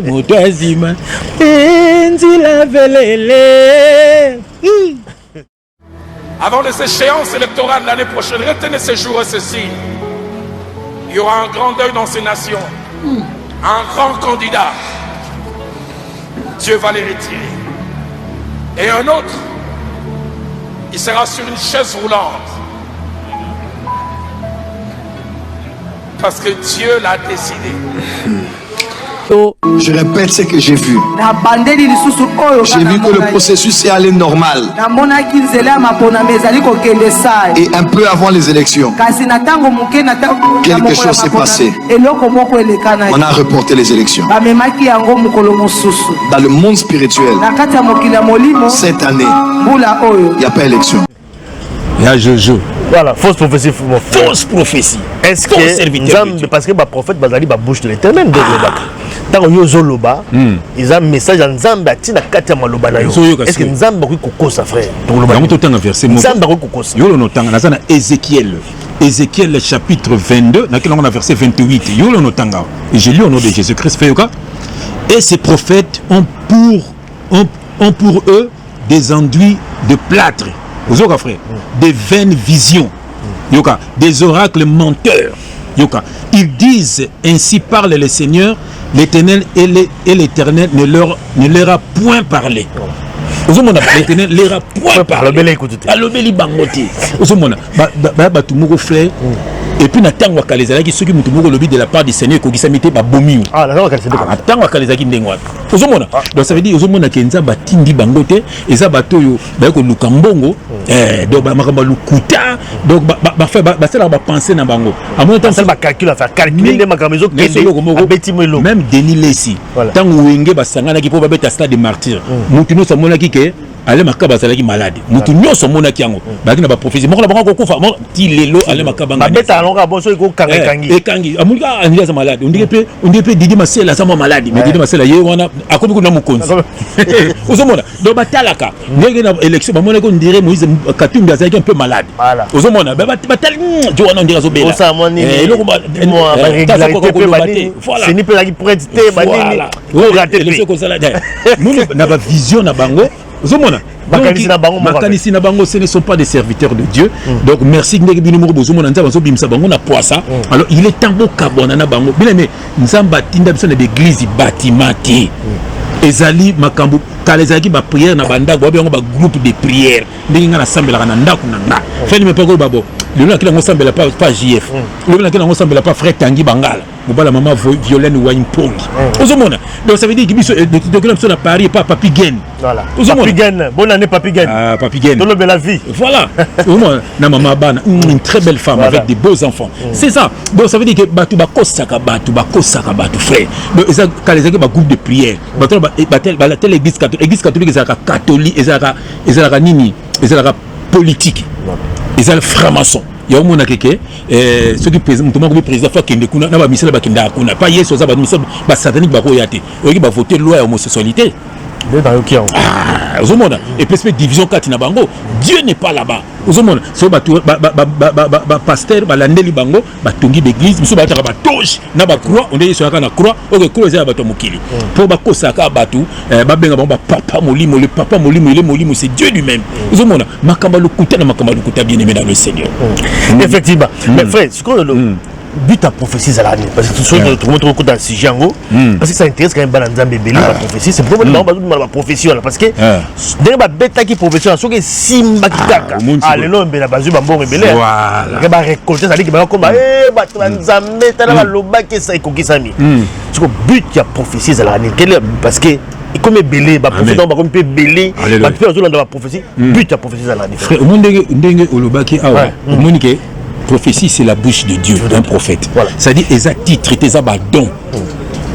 motoazima, nzila velele. Avant les échéances électorales l'année prochaine, retenez ces jours et ceci. Il y aura un grand deuil dans ces nations. Un grand candidat. Dieu va les retirer. Et un autre, il sera sur une chaise roulante. Parce que Dieu l'a décidé. Je répète ce que j'ai vu. J'ai vu que le processus est allé normal. Et un peu avant les élections, quelque chose s'est passé. On a reporté les élections. Dans le monde spirituel, cette année, il n'y a pas élection. Il y a Jojo. Voilà, fausse prophétie. Fausse prophétie. Est-ce que parce que le prophète Bazali va bouche de l'Éternel tant que Yozoloba, ils ont un message en Zamba, Tina Katia Maloba. Est-ce que Nzamba Koko sa frère? Ézéchiel. Ézéchiel chapitre 22, dans lequel on a verset 28. Et j'ai lu au nom de Jésus-Christ. Et ces prophètes ont pour eux des enduits de plâtre. Des vaines visions, des oracles menteurs. Ils disent, ainsi parle le Seigneur, l'Éternel et l'Éternel ne leur a point parlé. L'Éternel leur a point parlé. Et puis natang wakalizala ki soki mutu moko lobi de la part du Seigneur ko gisamité ba bomiu. Ah la natang wakalizala ki ndengwa. Ozomona. Donc ça veut dire ozomona kenza batindi bangote eza bato yo ba ko lukambongo donc ba makamba lukuta donc ba fait ba sala ba penser na bango. À mon temps ça ba calcul à faire calculer les makamizo kende beti melo. Même Denis Lessi. Tant wenge ba sangana ki po ba beta stade de martyr. Mutu no samona ki ke ale makaba azalaki malade mutu nyonso monaki yango baki na ba prophétie moko na bango kokufa ti lelo ale makaba ngana beta alonga boso iko kangi ekangi amulika andi za malade on dirait pe Didi Masela za malade mais Didi Masela ye wana akomi kuna mukonzi ozomona do batalaka ndenge na élection ba monako ndire Moïse Katumbi azalaki un peu malade ozomona batali jo wana ndira zo bela eloko ba régularité pe bani c'est ni pe la prédité bani élection ko sala nous na ba vision na bango ozomona makanisi na bango ce ne sont pas des serviteurs de Dieu donc merci ndenge bino moko bozomona nzamba zo bimisa bango na poisa alors il est temps bokabona na bango bien mais nzamba tinda biso na d'église bâtimenti ezali makambo kala ezalaki ba prière na bandako ba yango ba groupe de prière ndenge nga na sambelaka na ndako na nga feni me pako babo lelo nakila ngo sambela pas JF lelo nakila ngo sambela pas frère Tangi Bangala mobala mama Violaine Waimpongi ozomona donc ça veut dire que biso de biso na Paris pas Papi Gen voilà Papi Gen bonne année Papi Gen Papi Gen dans le belle vie voilà na mama bana une très belle femme avec des beaux enfants c'est ça donc ça veut dire que batu ba kosaka batu frère donc ça kala ezaki ba groupe de prière bato ba telle église catholique ezalaka catholique ezalaka nini ezalaka politique ezalaka franc-maçon ya omona keke ceux qui président tout le président fa kende kuna na ba misala ba kenda kuna pas yeso za ba misala ba satanique ba ko yate oki ba voter loi ya homosexualité ozomona et perspective division 4 na bango Dieu n'est pas là-bas ozomona so ba pasteur ba landeli bango ba tongi d'église biso ba taka ba toge na ba croix on dit sur na croix ok croix za ba to mokili pour ba kosaka batu ba benga ba papa molimo le papa molimo le molimo c'est Dieu lui-même ozomona makamba lokuta na makamba lokuta bien aimé dans le Seigneur effectivement mais frère ce qu'on but à prophétie à l'année parce que tout le monde trouve dans ce genre parce que ça intéresse quand même Bananza Bébélé la prophétie c'est pour moi la prophétie parce que dès ba bêta qui prophétie so que simba kitaka allez non be la bazu ba bon rebelle voilà ba récolter ça dit que ba comme ba Nzambe tala ba loba que ça ikokisami c'est que but à prophétie à l'année parce que comme belé ba prophétie ba comme pe belé ba faire dans la prophétie but à prophétie à l'année frère au monde ndenge olobaki awa monique prophétie c'est la bouche de Dieu d'un prophète voilà. C'est-à-dire eza titre eza ba don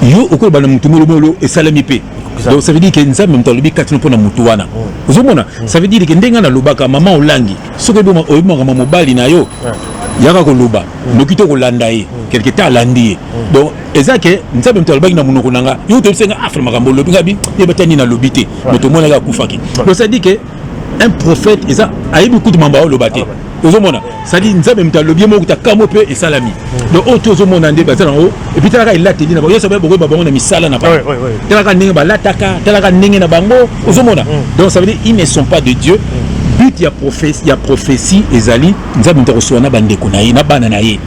yo okolo bana mutu molo et salami pe donc ça veut dire que nza même tolobi katino pona mutu wana ozomona ça veut dire que ndenga na lobaka maman olangi soko bo oyima mama mobali na yo yaka ko loba nokito ko landa ye quelque temps landi donc eza que nza même tolobi na munoko nanga yo to senga afra makambo lobi ngabi ye batani na lobité moto mona ga kufaki donc ça dit que un prophète eza ayibi kutu mamba o lobate ozomona ça dit nza même talobi mo kuta kamo pe et salami donc auto ozomona ndé bazana o et puis talaka ilateli na yo sabe boko bango na misala na ba talaka ndenge ba lataka talaka ndenge na bango ozomona donc ça veut dire ils ne sont pas de Dieu but il y a prophétie ezali nza même reçoana bande ko na ye na bana na ye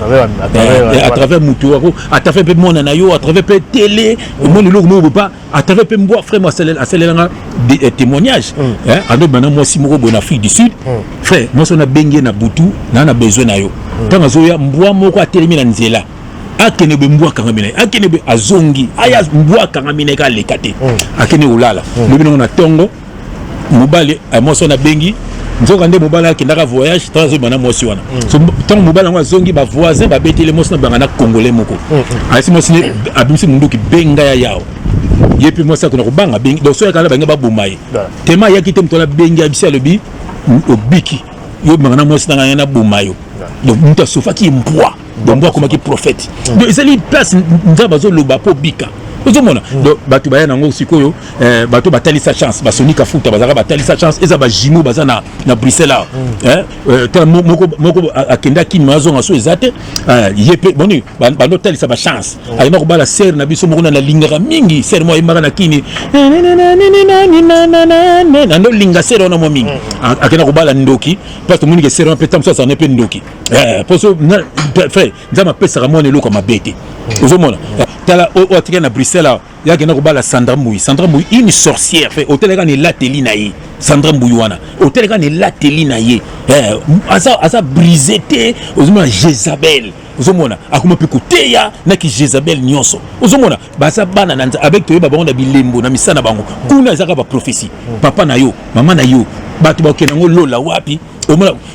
à travers mutuako à travers pe mona na yo à travers pe télé mon lo mo pas à travers pe mbo frère moi selelanga des témoignages hein ando bana moi si moko bon Afrique du Sud frère moi on a bengue na butu na besoin na yo tanga zo ya mbwa moko atelemi na nzela akene be mbwa kangamine akene be azongi aya mbwa kangamine ka lekate akene ulala lobi na tongo mobali moi on a bengi nzoka nde mobala akendaka voyage transo bana mwasi wana so tant mobala ngo azongi ba voisin ba betele mosi na bangana congolais moko asi mosi ne abimisi mundu ki benga ya yao yepi mosi akona ko banga bengi donc so ya kala banga ba bumaye tema ya kitem to la bengi abisi alobi obiki yo bangana mosi na na bumayo donc muta sofa ki mbwa donc mbwa comme ki prophète donc ezali place nzaba zo loba po bika ozomona donc batu baya nango sikoyo batu batali sa chance basonika futa bazaka batali sa chance eza ba jimo bazana na Bruxelles hein moko akenda kinima azonga so ezate yepe boni bando tali sa ba chance ayina ko bala ser na biso moko na lingara mingi ser mo imaka na kini nando linga ser ona mo mingi akena ko bala ndoki parce que moni ke ser on peut tamso ça ne peut ndoki poso frère nzama pesa ka mona eloko mabete ozomona tala o atika na Bruxelles ya kena ko bala Sandra Mouy une sorcière fait hôtel ka ni lateli na yi Sandra Mouy wana hôtel ka ni lateli na yi asa brisete ozomona Jézabel ozomona akuma pe koteya na ki Jézabel nyonso ozomona basa bana nanza avec to ba bonda bilembo na misana bango kuna ezaka ba prophétie papa na yo mama na yo batu ba kenango lola wapi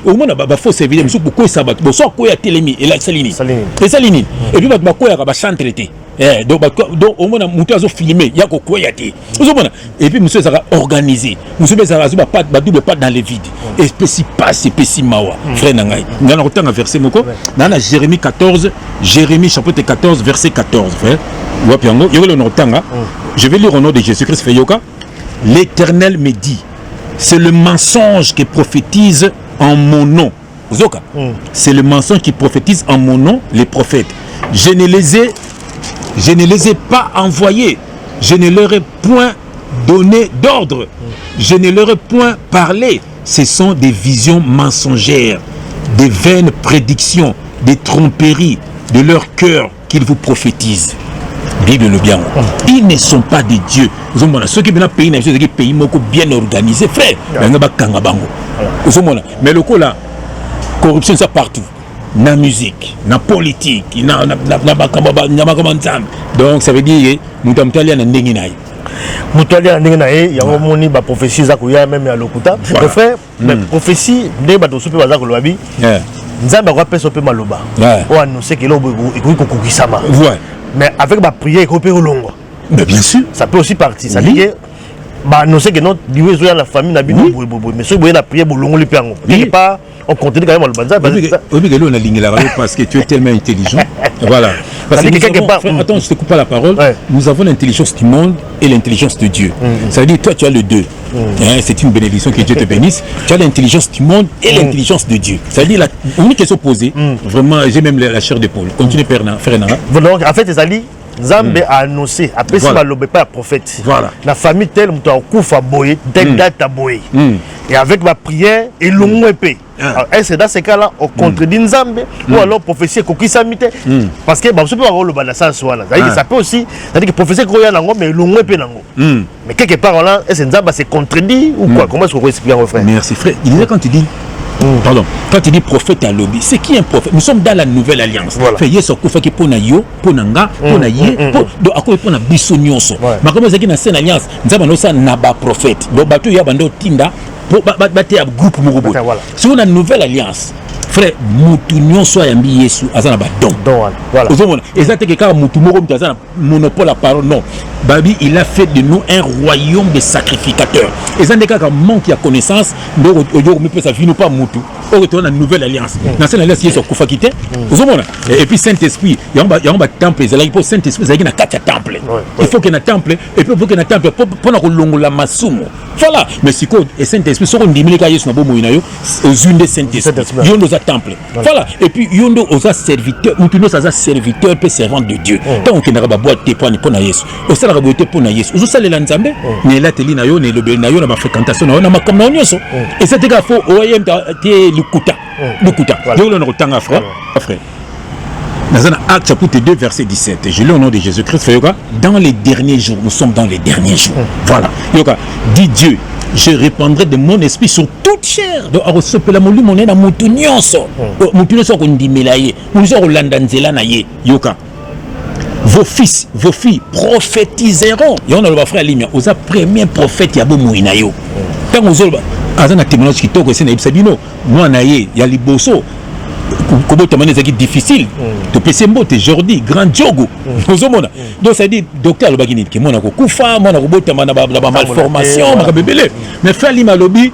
omona ba faux service musu ko ça ba so ko ya telemi et la salini et puis ba ko ya ba chanter Donc au moins mutu azo filmer ya ko koya te ozomona et puis monsieur sera organisé monsieur sera pas double pas dans les vides espèce passe espèce mawa frère nangai ngana kotanga verset moko na Jérémie 14 Jérémie chapitre 14 verset 14 frère wapiango yolo notanga je vais lire au nom de Jésus-Christ Feyoka. L'Éternel me dit c'est le mensonge qui prophétise en mon nom. Zoka c'est le mensonge qui prophétise en mon nom les prophètes. Je ne les ai pas envoyés. Je ne leur ai point donné d'ordre. Je ne leur ai point parlé. Ce sont des visions mensongères, des vaines prédictions, des tromperies de leur cœur qu'ils vous prophétisent. Bible le bien. Ils ne sont pas des dieux. Ceux qui viennent pays, c'est pays bien organisé, frère. Mais le coup là, corruption ça partout. Na musique, na politique, donc ça veut dire mutamtalia na ndenge nayi. Mutamtalia na ndenge nayi, ya moni ba prophétie za koya même ya lokuta. Le frère, mais prophétie ndé ba to sope baza ko lobi. Nzamba ko pesa pe maloba. O annoncer que lobo iko kokisama. Mais avec ma prière ko pe longo. Mais bien sûr, ça peut aussi partir, ça dit que ba annoncer que non diwe zo ya la famille na bino mais so boye la prière bolongo le piango. Quelque part on continue quand même le banza parce que tu es tellement intelligent. Voilà. Parce que attends, je te coupe pas la parole. Nous avons l'intelligence du monde et l'intelligence de Dieu. Ça veut dire toi tu as le deux. C'est une bénédiction, que Dieu te bénisse. Tu as l'intelligence du monde et l'intelligence de Dieu. Ça veut dire la unique question posée. Vraiment, j'ai même la chair d'épaule. Continue faire donc en fait Ezali Nzambe a annoncé après si malobé pas prophète. Voilà. La famille telle muto akufa boye telle date à boye. Et avec ma prière et longo épée. C'est dans ces cas-là on contredit Nzambe ou alors prophétie kokisamite parce que bah, peut pas avoir le balassage voilà. Ça peut aussi c'est-à-dire que prophétie ko ya nango mais longo épée nango. Mais quelque part là est-ce Nzambe c'est contredit ou quoi? Comment est-ce qu'on peut expliquer mon frère? Merci frère. Il disait quand tu dis pardon, quand tu dis prophète à lobby, c'est qui un prophète? Nous sommes dans la nouvelle alliance. Fait yeso ko fait pour na yo, pour nanga, pour na ye, donc akoy pour na bisonyoso. Ma comme ça qui na scène alliance, nzaba no sa na ba prophète. Donc bato ya bando tinda pour bater à groupe morobo. Si on a une nouvelle alliance, frère, mutu nyonso ya mbi Yesu azana ba don. Voilà. Et ça que quand mutu moko mtazana monopole la parole non. Babi il a fait de nous un royaume de sacrificateurs. Et ça ndeka ka manque ya connaissance, donc oyo me peut ça vino pas mutu. On retourne à une nouvelle alliance. Dans cette alliance Yesu kufa kité. Et puis Saint-Esprit, il y a un temple, il pour Saint-Esprit, il y a quatre temples. Il faut qu'il y ait un temple et puis il faut qu'il y ait un temple pour na kolongo la masumo. Voilà. Mais si quoi et Saint-Esprit so ndimile ka Yesu na bo moina yo aux une de Saint-Esprit. Yondo za temple. Voilà. Et puis yondo aux serviteurs, mutu no za serviteurs pe servant de Dieu. Tant qu'on n'a pas boîte te pour na Yesu. Au sala boîte pour na Yesu. Ozo salela nzambe, ne la teli na yo ne le na yo na ba fréquentation na makamna nyonso. Et c'est que faut oyem te lukuta. Lukuta. Je le retanga frère. Dans un acte chapitre 2 verset 17. Je lis au nom de Jésus-Christ. Dans les derniers jours, nous sommes dans les derniers jours. Voilà. Dit Dieu, je répandrai de mon esprit sur toute chair. Donc, vos fils, vos filles prophétiseront. Et on a le frère Limia. Aux premiers prophètes, il y a beaucoup de gens. Quand on a un témoignage qui toque, c'est Sabino. Moi, il y a les bossos. Comment tu as difficile. Tu peux se montrer Jordi, grand Diogo. Donc ça dit, docteur Lobagini, qui est mon akoufa, mon akoufa, ma malformation, ma bébé. Mais faire l'imalobi,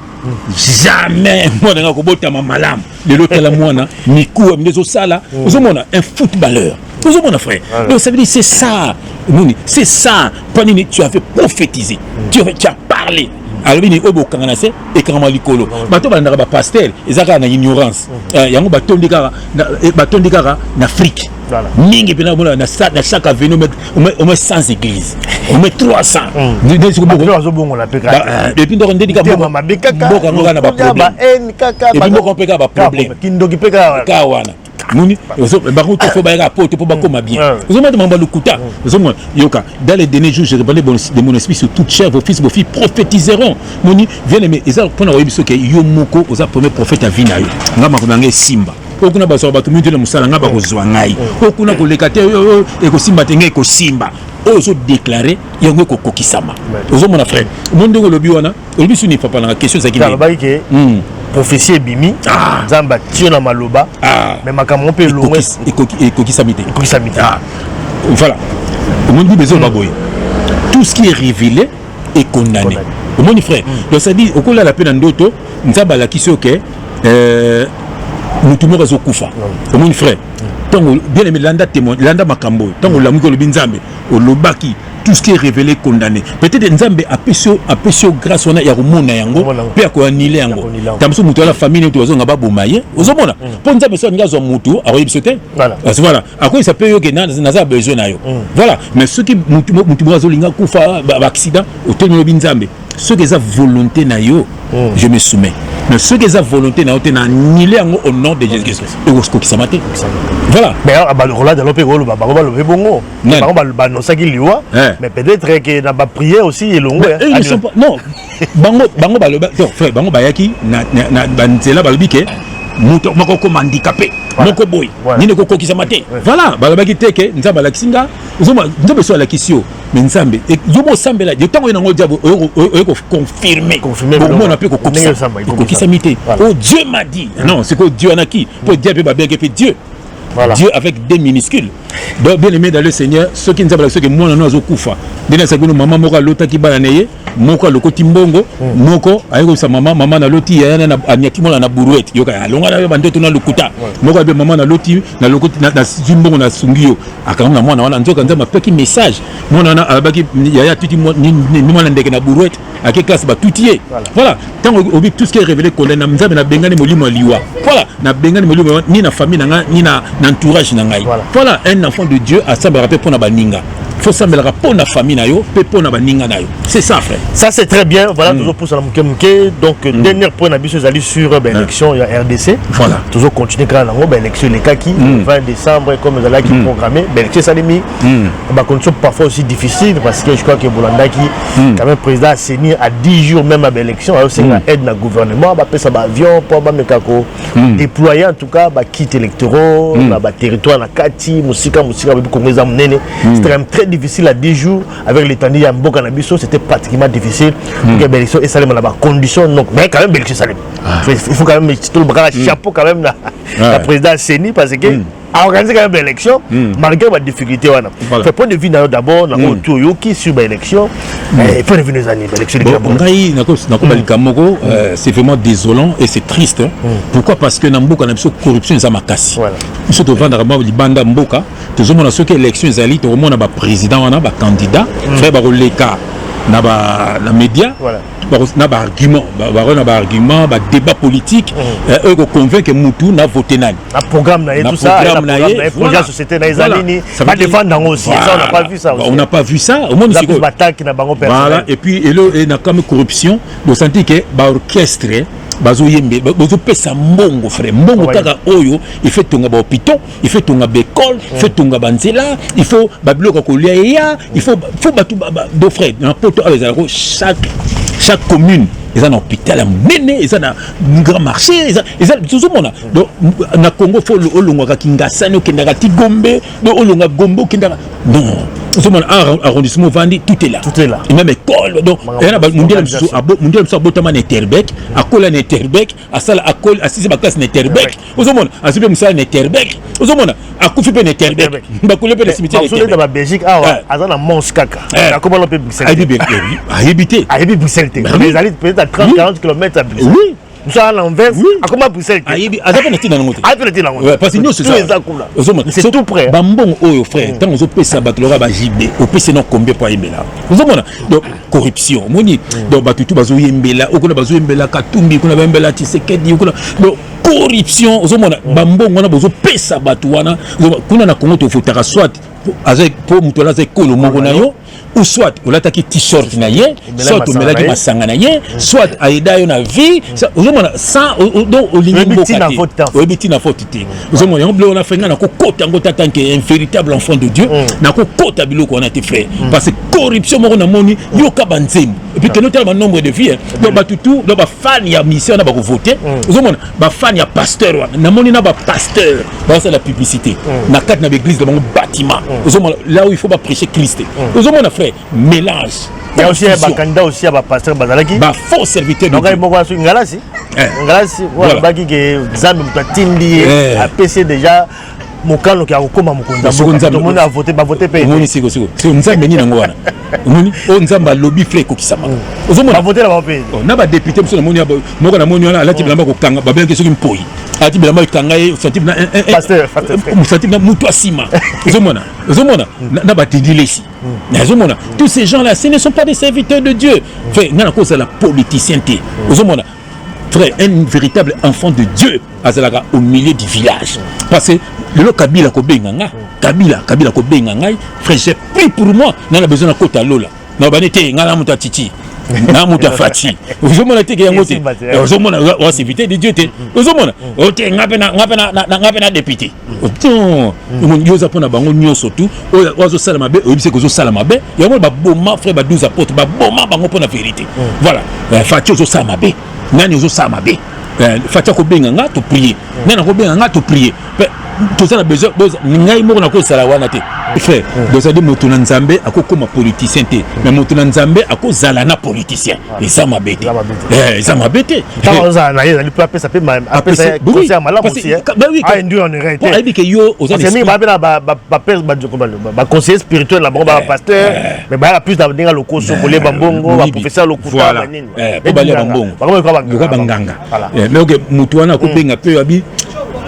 jamais mon akoufa, ma malam. Le local à moi, Nikou, Amnezo Sala, un footballeur. Mon frère. Donc ça veut dire c'est ça. C'est ça. Panini, tu avais prophétisé. Tu as parlé. Alors il obo kanganase et kangama likolo bato bana ba pasteur ezaka na ignorance yango batondika na Afrique mingi pena mona na chaque avenue on met 100 églises on met 300 ndesi ko azobongo la peka et puis ndoko ndika mama bekaka boka ngana ba problème en kaka et puis ndoko peka ba problème kindoki peka kawana Muni, faut bien rapporter pour bakoma bien. Vous avez demandé le kuta. Dans les derniers jours, je répandrai de mon esprit sur toute chair, vos fils, vos filles prophétiseront. Muni, viens aimer. Et ça, pour nous voir que Yomoko, aux premiers prophètes à Vinayo. Ngama Simba. Okuna baso batu mintu na musala ngaba kozwa ngai. Okuna kolekate e ko Simba tenge ko Simba. Ozo déclarer yango ko kokisama. Ozo mon frère. Monde ko lobi wana, lobi suni papa na question za kini. Prophétie bimi Zamba tiona maloba mais makamon pe longue et kokisamite voilà Au monde besoin baboy. Tout ce qui est révélé est condamné. Au monde frère. Donc ça dit au cours de la peine ndoto, nzaba la qui OK mutumo razo kufa. Au monde frère. Tango bien aimé landa témoin, landa makambo. Tango la mukolo binzambe, au lobaki tout ce qui est révélé condamné. Peut-être nzambe apesio grâce on a ya rumona yango pe ko anile yango. Tamso mutu la famille mutu wazo ngaba bomaye. Ozomona. Po nzambe so ngazo mutu aroyibsote. Voilà. À quoi ça peut yo que naza besoin na yo. Voilà. Mais ceux qui mutu wazo linga kufa accident au tenyo binzambe. Ceux qui ont volonté na yo, je me soumets. Mais ceux qui ont volonté na yo te na anile yango au nom de Jésus-Christ. Et où est-ce samate? Voilà. Mais le rôle de l'opé rôle le bongo. Mais peut-être que na ba prière aussi et longo. Ils ne sont pas non. Bango baloba frère bango bayaki na banzela balobike muto moko handicapé moko boy ni ne koko kisamate. Voilà balobaki teke nzamba la kisinga uzoma nzamba so la kisio mais nzambe yo mo sambela yo tango na ngo diabo ko confirmer pour moi on appelle ko kisamite. Oh Dieu m'a dit. Non, c'est que Dieu en a qui pour Dieu peut pas bien que Dieu. Voilà. Dieu avec des minuscules. Donc bien aimé dans le Seigneur, ceux qui nous appellent ceux que moi non azokufa. Dena sagono maman moko lota ki bana neye, moko lokoti mbongo, moko ayeko sa maman na loti ya na anyaki mona na buruete. Yoka alonga na bandeto na lukuta. Moko be maman na loti na lokoti na zimbongo na sungio. Akanga mwana wana nzoka nzama peki message. Mona na abaki ya tuti ni mwana ndeke na buruete. Ake classe ba tutier. Voilà. Tant obi tout ce qui est révélé ko na mzabe na bengani molimo liwa. Voilà, na bengani molimo ni na famille na ni na entourage na ngai. Voilà, un enfant de Dieu a ça me rappelle pour na baninga. Faut ça me le rappelle pour na famille na yo, pe pour na baninga na yo. C'est ça frère. Ça c'est très bien. Voilà, toujours pour ça mke. Donc dernier point na biso ali sur l'élection il y a RDC. Voilà. Toujours continuer quand la élection les kaki 20 décembre comme nous allons qui programmer. L'élection ça demi. Ba condition parfois aussi difficile parce que je crois que Bolanda qui quand même président Seni à 10 jours même à l'élection, alors c'est la aide na gouvernement, ba pesa ba avion pour ba mekako déployer en tout cas ba kit électoraux, ba territoire na kati, musika ba kongeza munene. C'était très difficile à 10 jours avec l'étendue ya mboka na biso, c'était pratiquement difficile pour que l'élection et ça les conditions donc mais quand même l'élection ça il faut quand même tout le chapeau quand même la président Seni parce que à organiser quand même l'élection malgré la difficulté wana. Fait point de vue d'abord na autour qui sur l'élection et point de vue des années l'élection ngai nako balikamoko c'est vraiment désolant et c'est triste. Pourquoi? Parce que na mboka na biso corruption eza makasi. Voilà. Biso to vendre ba libanda mboka tozomona soki élection ezali to mona ba président wana ba candidat frère ba roleka na ba na média. Voilà. Na ba argument ba argument ba débat politique eux ko convaincre mutu na voter nani na programme na tout ça na projet société na ezalini ba défendre aussi ça on n'a pas vu ça aussi. On n'a pas vu ça au monde c'est attaque na bango personnel. Voilà et puis et na comme corruption de sentir que ba orchestre bazo yembe bazo pesa mbongo frère mbongo kaka oyo il fait tonga ba hôpital il fait tonga ba école il fait tonga ba nzela il faut ba biloko ko lia il faut batu do frère na poto avec chaque commune ils ont un hôpital à mener ils ont un grand marché ils ont tout le monde donc na Congo faut olonga Kinshasa no kendaka Tigombe do olonga Gombo kendaka non tout le monde arrondissement Vandi tout est là et même école donc il y a mondial so botama na Terbec à kola na Terbec à sala à kol à 6e classe na Terbec tout le monde à sibe musala na Terbec tout le monde à kufi pe na Terbec ba kola pe na cimetière na Terbec dans Belgique azana mons kaka na ko balo pe Bruxelles à habiter Bruxelles mais allez peut-être à 30-40 km à Bruxelles. Oui. Nous sommes à l'envers. À comment Bruxelles? Parce que nous, c'est ça. C'est tout près. Bambon, oh frère, tant on peut s'abattre le JB, on peut se non combien pour Yembela. Donc, corruption. Donc, Batutu, Bazo Yembela, Okona Bazo Yembela, Katumbi, Kuna Yembela, Tisekedi, donc, corruption. Bambon, on a besoin de Pesabatuana. Kuna na Congo, il faut soit pour Moutola, c'est Kolo Mogonayo. Ou soit on attaque t-shirt na ye, soit on melaki masanga na ye, soit aida yo na vie, ça donc au limbo kati. Na faute té. On a fait na ko kota ngo tant que un véritable enfant de Dieu, na ko kota biloko on a été frère. Parce que corruption mo na moni yo ka banzem. Et puis que nous tellement nombre de vies, donc batutu, donc ba fan ya mission na ba ko voter. Ba fan ya pasteur na moni na ba pasteur, ba c'est la publicité. Na kat na l'église de mon bâtiment. Là où il faut pas prêcher Christ. Frère, mélange. Il y a aussi un candidat aussi à pasteur Bazalaki. Bah faux serviteur. Donc il y a un Ngalasi. Ngalasi, voilà, baki que Zam Mutindi a PC déjà mokano qui a kokoma mokonza mboka to mona voter ba voter pe moni siko nzambe ni nango wana moni o nzamba lobby frère ko kisama ozomona ba voter la ba pe na ba député mso na moni moko na moni wana alati bilamba ko kanga ba benke soki mpoi alati bilamba ko kanga ye senti na pasteur senti na mutu asima ozomona na ba tindilesi ozomona tous ces gens là ce ne sont pas des serviteurs de Dieu frère na cause la politicienté ozomona frère, un véritable enfant de Dieu azalaka au milieu du village. Parce que le Kabila ko benganga, Kabila ko benganga, frère, j'ai pris pour moi, n'a besoin de kota lola. Na banete ngala muta titi. Na muta fati. Vous mona te yango te. Vous mona wa serviteur de Dieu te. Vous mona o te ngapena député. Tiens, mon yoza pona bango nyoso tout. O zo sala mabe, o bise ko zo sala mabe. Yango ba boma frère ba 12 apôtres, ba boma bango pona vérité. Voilà. Fati zo sala mabe. Nani ozo sa mabe fatia ko benga nga to prier nana ko benga nga to prier to ça la besoin ngai moko na ko sala wana te frère donc ça dit moto na nzambe akokoma politicien te mais moto na nzambe akozala na politicien et ça mabete ça mabete quand ça na yé lui appeler ça peut appeler ça conseil malade aussi bah oui ah ndu en réalité on a dit que yo aux amis c'est ba conseiller spirituel là bon ba pasteur mais ba plus d'avenir le cours sur les bambongo ba professeur le cours voilà ba ba bambongo ba banganga mais OK moto wana ko benga pe abi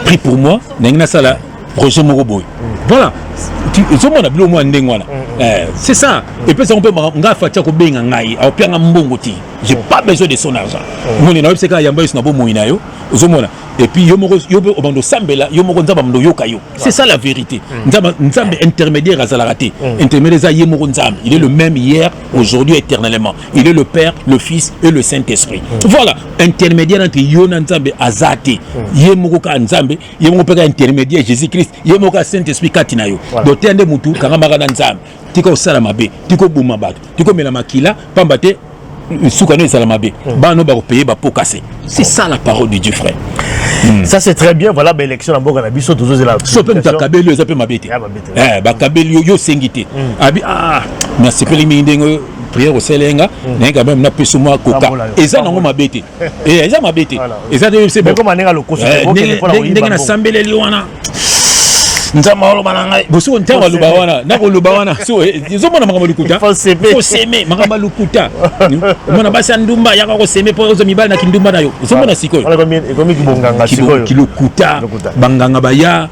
pris pour moi n'engna sala projet moko voilà c'est ça et puis ça on peut nga fatia ko benga ngai au pianga mbongo ti j'ai pas besoin de son argent moni na yebseka yamba isna bo moina yo ozomona et puis yo obando sambela yo moko nzamba mndo yoka yo c'est ça la vérité nzambe intermédiaire azala te intermédiaire za yemoko nzambe il est le même hier aujourd'hui éternellement il est le Père le Fils et le Saint-Esprit voilà intermédiaire entre yo na nzambe azate yemoko ka nzambe yemoko peka intermédiaire Jésus-Christ yemoko ka Saint-Esprit katina yo do tende mutu kanga magana nzambe tiko sala mabe tiko buma bato tiko mela makila pambate soukano sala mabe bano ba ko payer ba pokase c'est ça la parole de Dieu frère. Ça c'est très bien voilà ba élection na boka na biso toujours la sope ta kabeli za pe mabete ba kabeli yo sengité abi na sepeli mindengo prière au selenga na quand même na peso moi koka eza nango mabete eza mabete eza de c'est bon comment nenga lokoso ndenge na sambeleli wana nzama oloba na ngai boso ntama loba wana na ko loba wana so ezomona makambo lukuta faut s'aimer makambo lukuta mona basi ndumba yaka ko s'aimer po ozo mibali na kindumba nayo ezomona sikoyo wala komi kibonganga sikoyo kilokuta banganga baya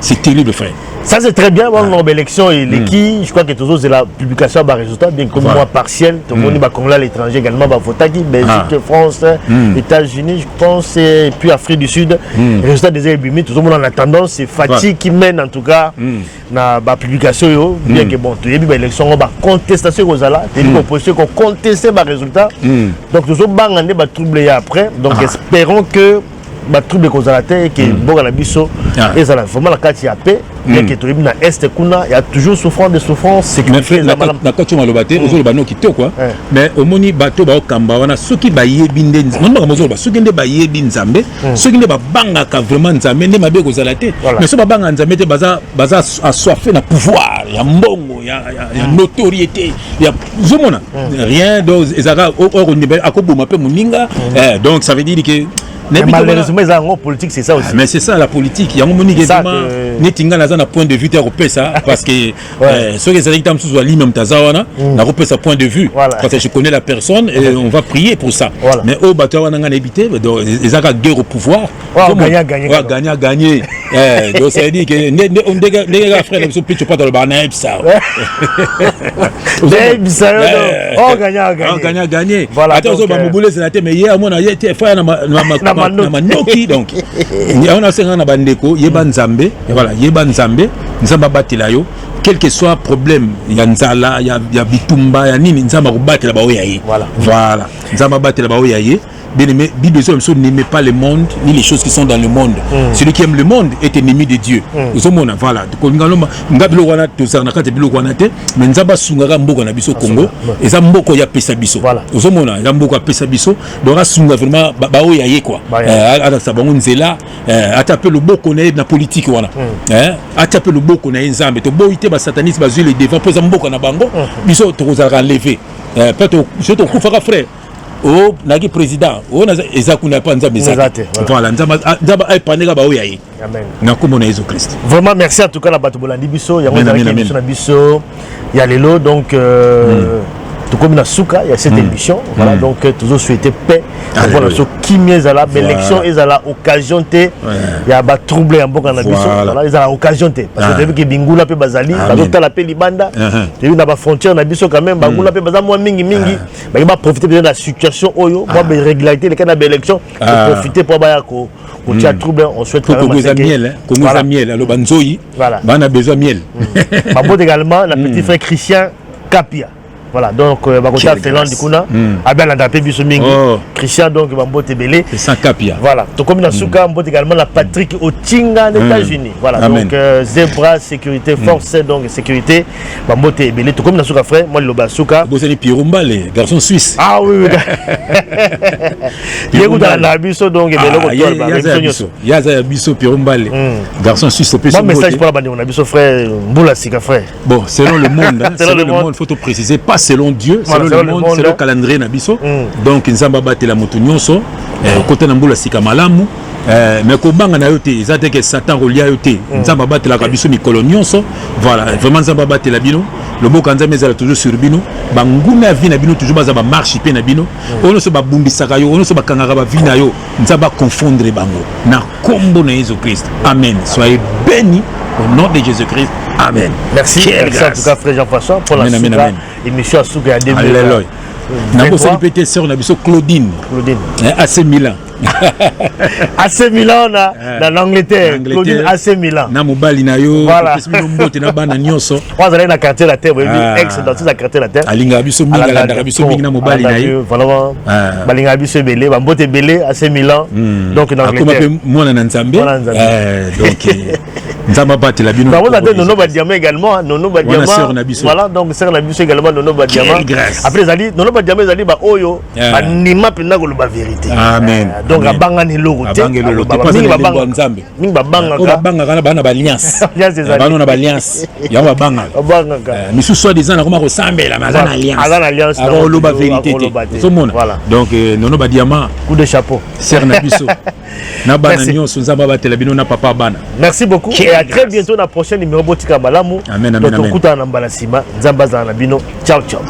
c'est terrible frère. Ça c'est très bien, bon, l'élection et l'équipe, je crois que toujours c'est la publication des résultats, bien comme moi partiel, tout le monde va à l'étranger également, va voter Belgique, France, États-Unis, je pense, et puis Afrique du Sud, les résultats des élus, tout le monde en attendant, c'est Fatih qui mène en tout cas la publication, bien que bon, tout début l'élection, on va contestation aux ala, et l'opposition qu'on conteste les résultats, donc toujours bangandé va troubler après, donc espérons que ba trouble ko zala te que boka na biso et ça la vraiment la kati ya paix mais que tout na est kuna il y a toujours souffrance c'est que na kati malobate ozo bano kito quoi mais omoni bato ba okamba wana soki ba yebi ndenzi non ba ba soki nde ba yebi nzambe soki nde ba banga ka vraiment nzambe nde mabe ko zala te mais so ba banga nzambe te baza assoiffé na pouvoir ya mbongo ya notoriété ya zomona rien donc ezaka o nibe akoboma pe muninga donc ça veut dire que malheureusement les angles politiques c'est ça aussi mais c'est ça la politique il y a un moment netinga naza na point de vue ta repère ça parce que ceux qui sont tam sous ali même tazawana na repère sa point de vue parce que je connais la personne et on va prier pour ça mais au bateau wana ngana éviter donc ils ont guerre au pouvoir gagner donc ça veut dire que les gars frères ils pitch pas dans le banane ça gagner voilà attends on va me bouler c'est la tête mais hier moi na était frère na manoki donc on a 50 na bandeko yeba nzambe voilà yeba nzambe nzamba batela yo quel que soit problème ya nzala ya bitumba ya nini nzamba ko batela ba oyaye voilà nzamba batela ba oyaye bien aimé Bible n'aime pas le monde ni les choses qui sont dans le monde celui qui aime le monde est ennemi de Dieu ozomona voilà ko ngaloma ngabilo wana to sarna kate bilo wana te mais nzamba sungaka mboko na biso Congo eza mboko ya pesa biso ozomona ya mboko ya pesa biso donc asunga vraiment ba oyaye quoi ala sabango nzela atape le boko na politique wana atape le boko na nzambe to boité ba satanisme bazui le devant poza mboko na bango biso to kozaka lever peut-être je te kufaka frère oh naki président oh na ezakuna pa nzambe ezate voilà nzamba ay paneka ba oya yi amen na komona Jésus Christ. Vraiment merci en tout cas la bato bolandi biso ya émission na biso ya lelo donc tout comme na souka il y a cette émission voilà donc toujours souhaiter paix voilà so kimia ezala élection ezala occasion té il y a ba trouble en boka na biso voilà ezala occasion té parce que depuis que bingula pe bazali bazota la pe libanda depuis na ba frontière na biso quand même bangula pe baza mo mingi ba profiter de la situation oyo moi ba régularité les cas na élection pour profiter pour ba ko tia trouble on souhaite quand même que miel alors banzoyi bana besoin miel ba bon également la petit frère Christian Kapia. Voilà, donc, Bakota Félan du Kuna, Abel Andapé Bissomingi, Christian, donc, Bambote Belé. C'est sans capia. Voilà, donc, comme dans Souka, on également la Patrick Otinga, aux États-Unis. Voilà, donc, Zebra, sécurité, force, donc, sécurité, Bambote Belé. Tout comme dans Souka, frère, moi, le Basuka. Vous avez Pirumba, les garçons suisses. Ah oui, oui. Il y a un abisso, donc, il y a un abisso, Pirumba, les garçons suisses. Mon message pour la bande, on a abisso, frère, Mboula Sika, frère. Bon, selon le monde, selon le monde, il faut te préciser, pas selon Dieu, selon le monde, selon le calendrier Nabiso. Donc, Nzamba bate la motunyoso, côté Namboula Sika Malamu, mais Kobanga na yote, ils ont que Satan relia yote, Nzamba bate la Kabiso Mikolonyoso, voilà, vraiment Nzamba bate la bino, le mot Kanzame est toujours sur bino, Banguna vi na bino, toujours bazaba marche pe na bino, on ne se bat bumbi sakayo, on ne se bat kangaraba vina yo, Nzamba confondre bango, na kombo na Jésus Christ. Amen. Soyez bénis au nom de Jésus-Christ. Amen. Merci. Merci en tout cas, frère Jean-François, pour la émission à Souga à 2020. Alléluia. Nous avons répété ça, on a vu Claudine. AC Milan. AC Milan en Angleterre. Claudine AC Milan. Namubali na yo. Voilà. Moi, j'allais dans quartier la terre. Ex dans la quartier la terre. Alinga biso minga la ndaka biso minga namubali na yo. Voilà. Balinga biso belé, bambote belé AC Milan. Donc en Angleterre. Akoma pe mona na Nzambe. Donc Nzamba bate la bino. On a donné Nono Badiama également, Nono Badiama. Voilà, donc sœur na biso également Nono Badiama. Après zali Nono Badiama zali ba oyo, ba nima penda ko ba vérité. Amen. Donc abanga ni logo te. Mingi babanga Nzambe. Mingi babanga ka. Babanga kana bana ba alliance. Bana na ba alliance. Ya babanga. Babanga ka. Misu soit disant na koma ko sambela mazana alliance. Azana alliance. Aro lo ba vérité te. Tout monde. Donc Nono Badiama. Coup de chapeau. Sœur na biso. Na bana nyonso Nzamba bate la bino na papa bana. Merci beaucoup. Et à très bientôt dans la prochaine numéro Botika Malamu. Amen, amen, amen. Nzamba za na bino. Ciao ciao.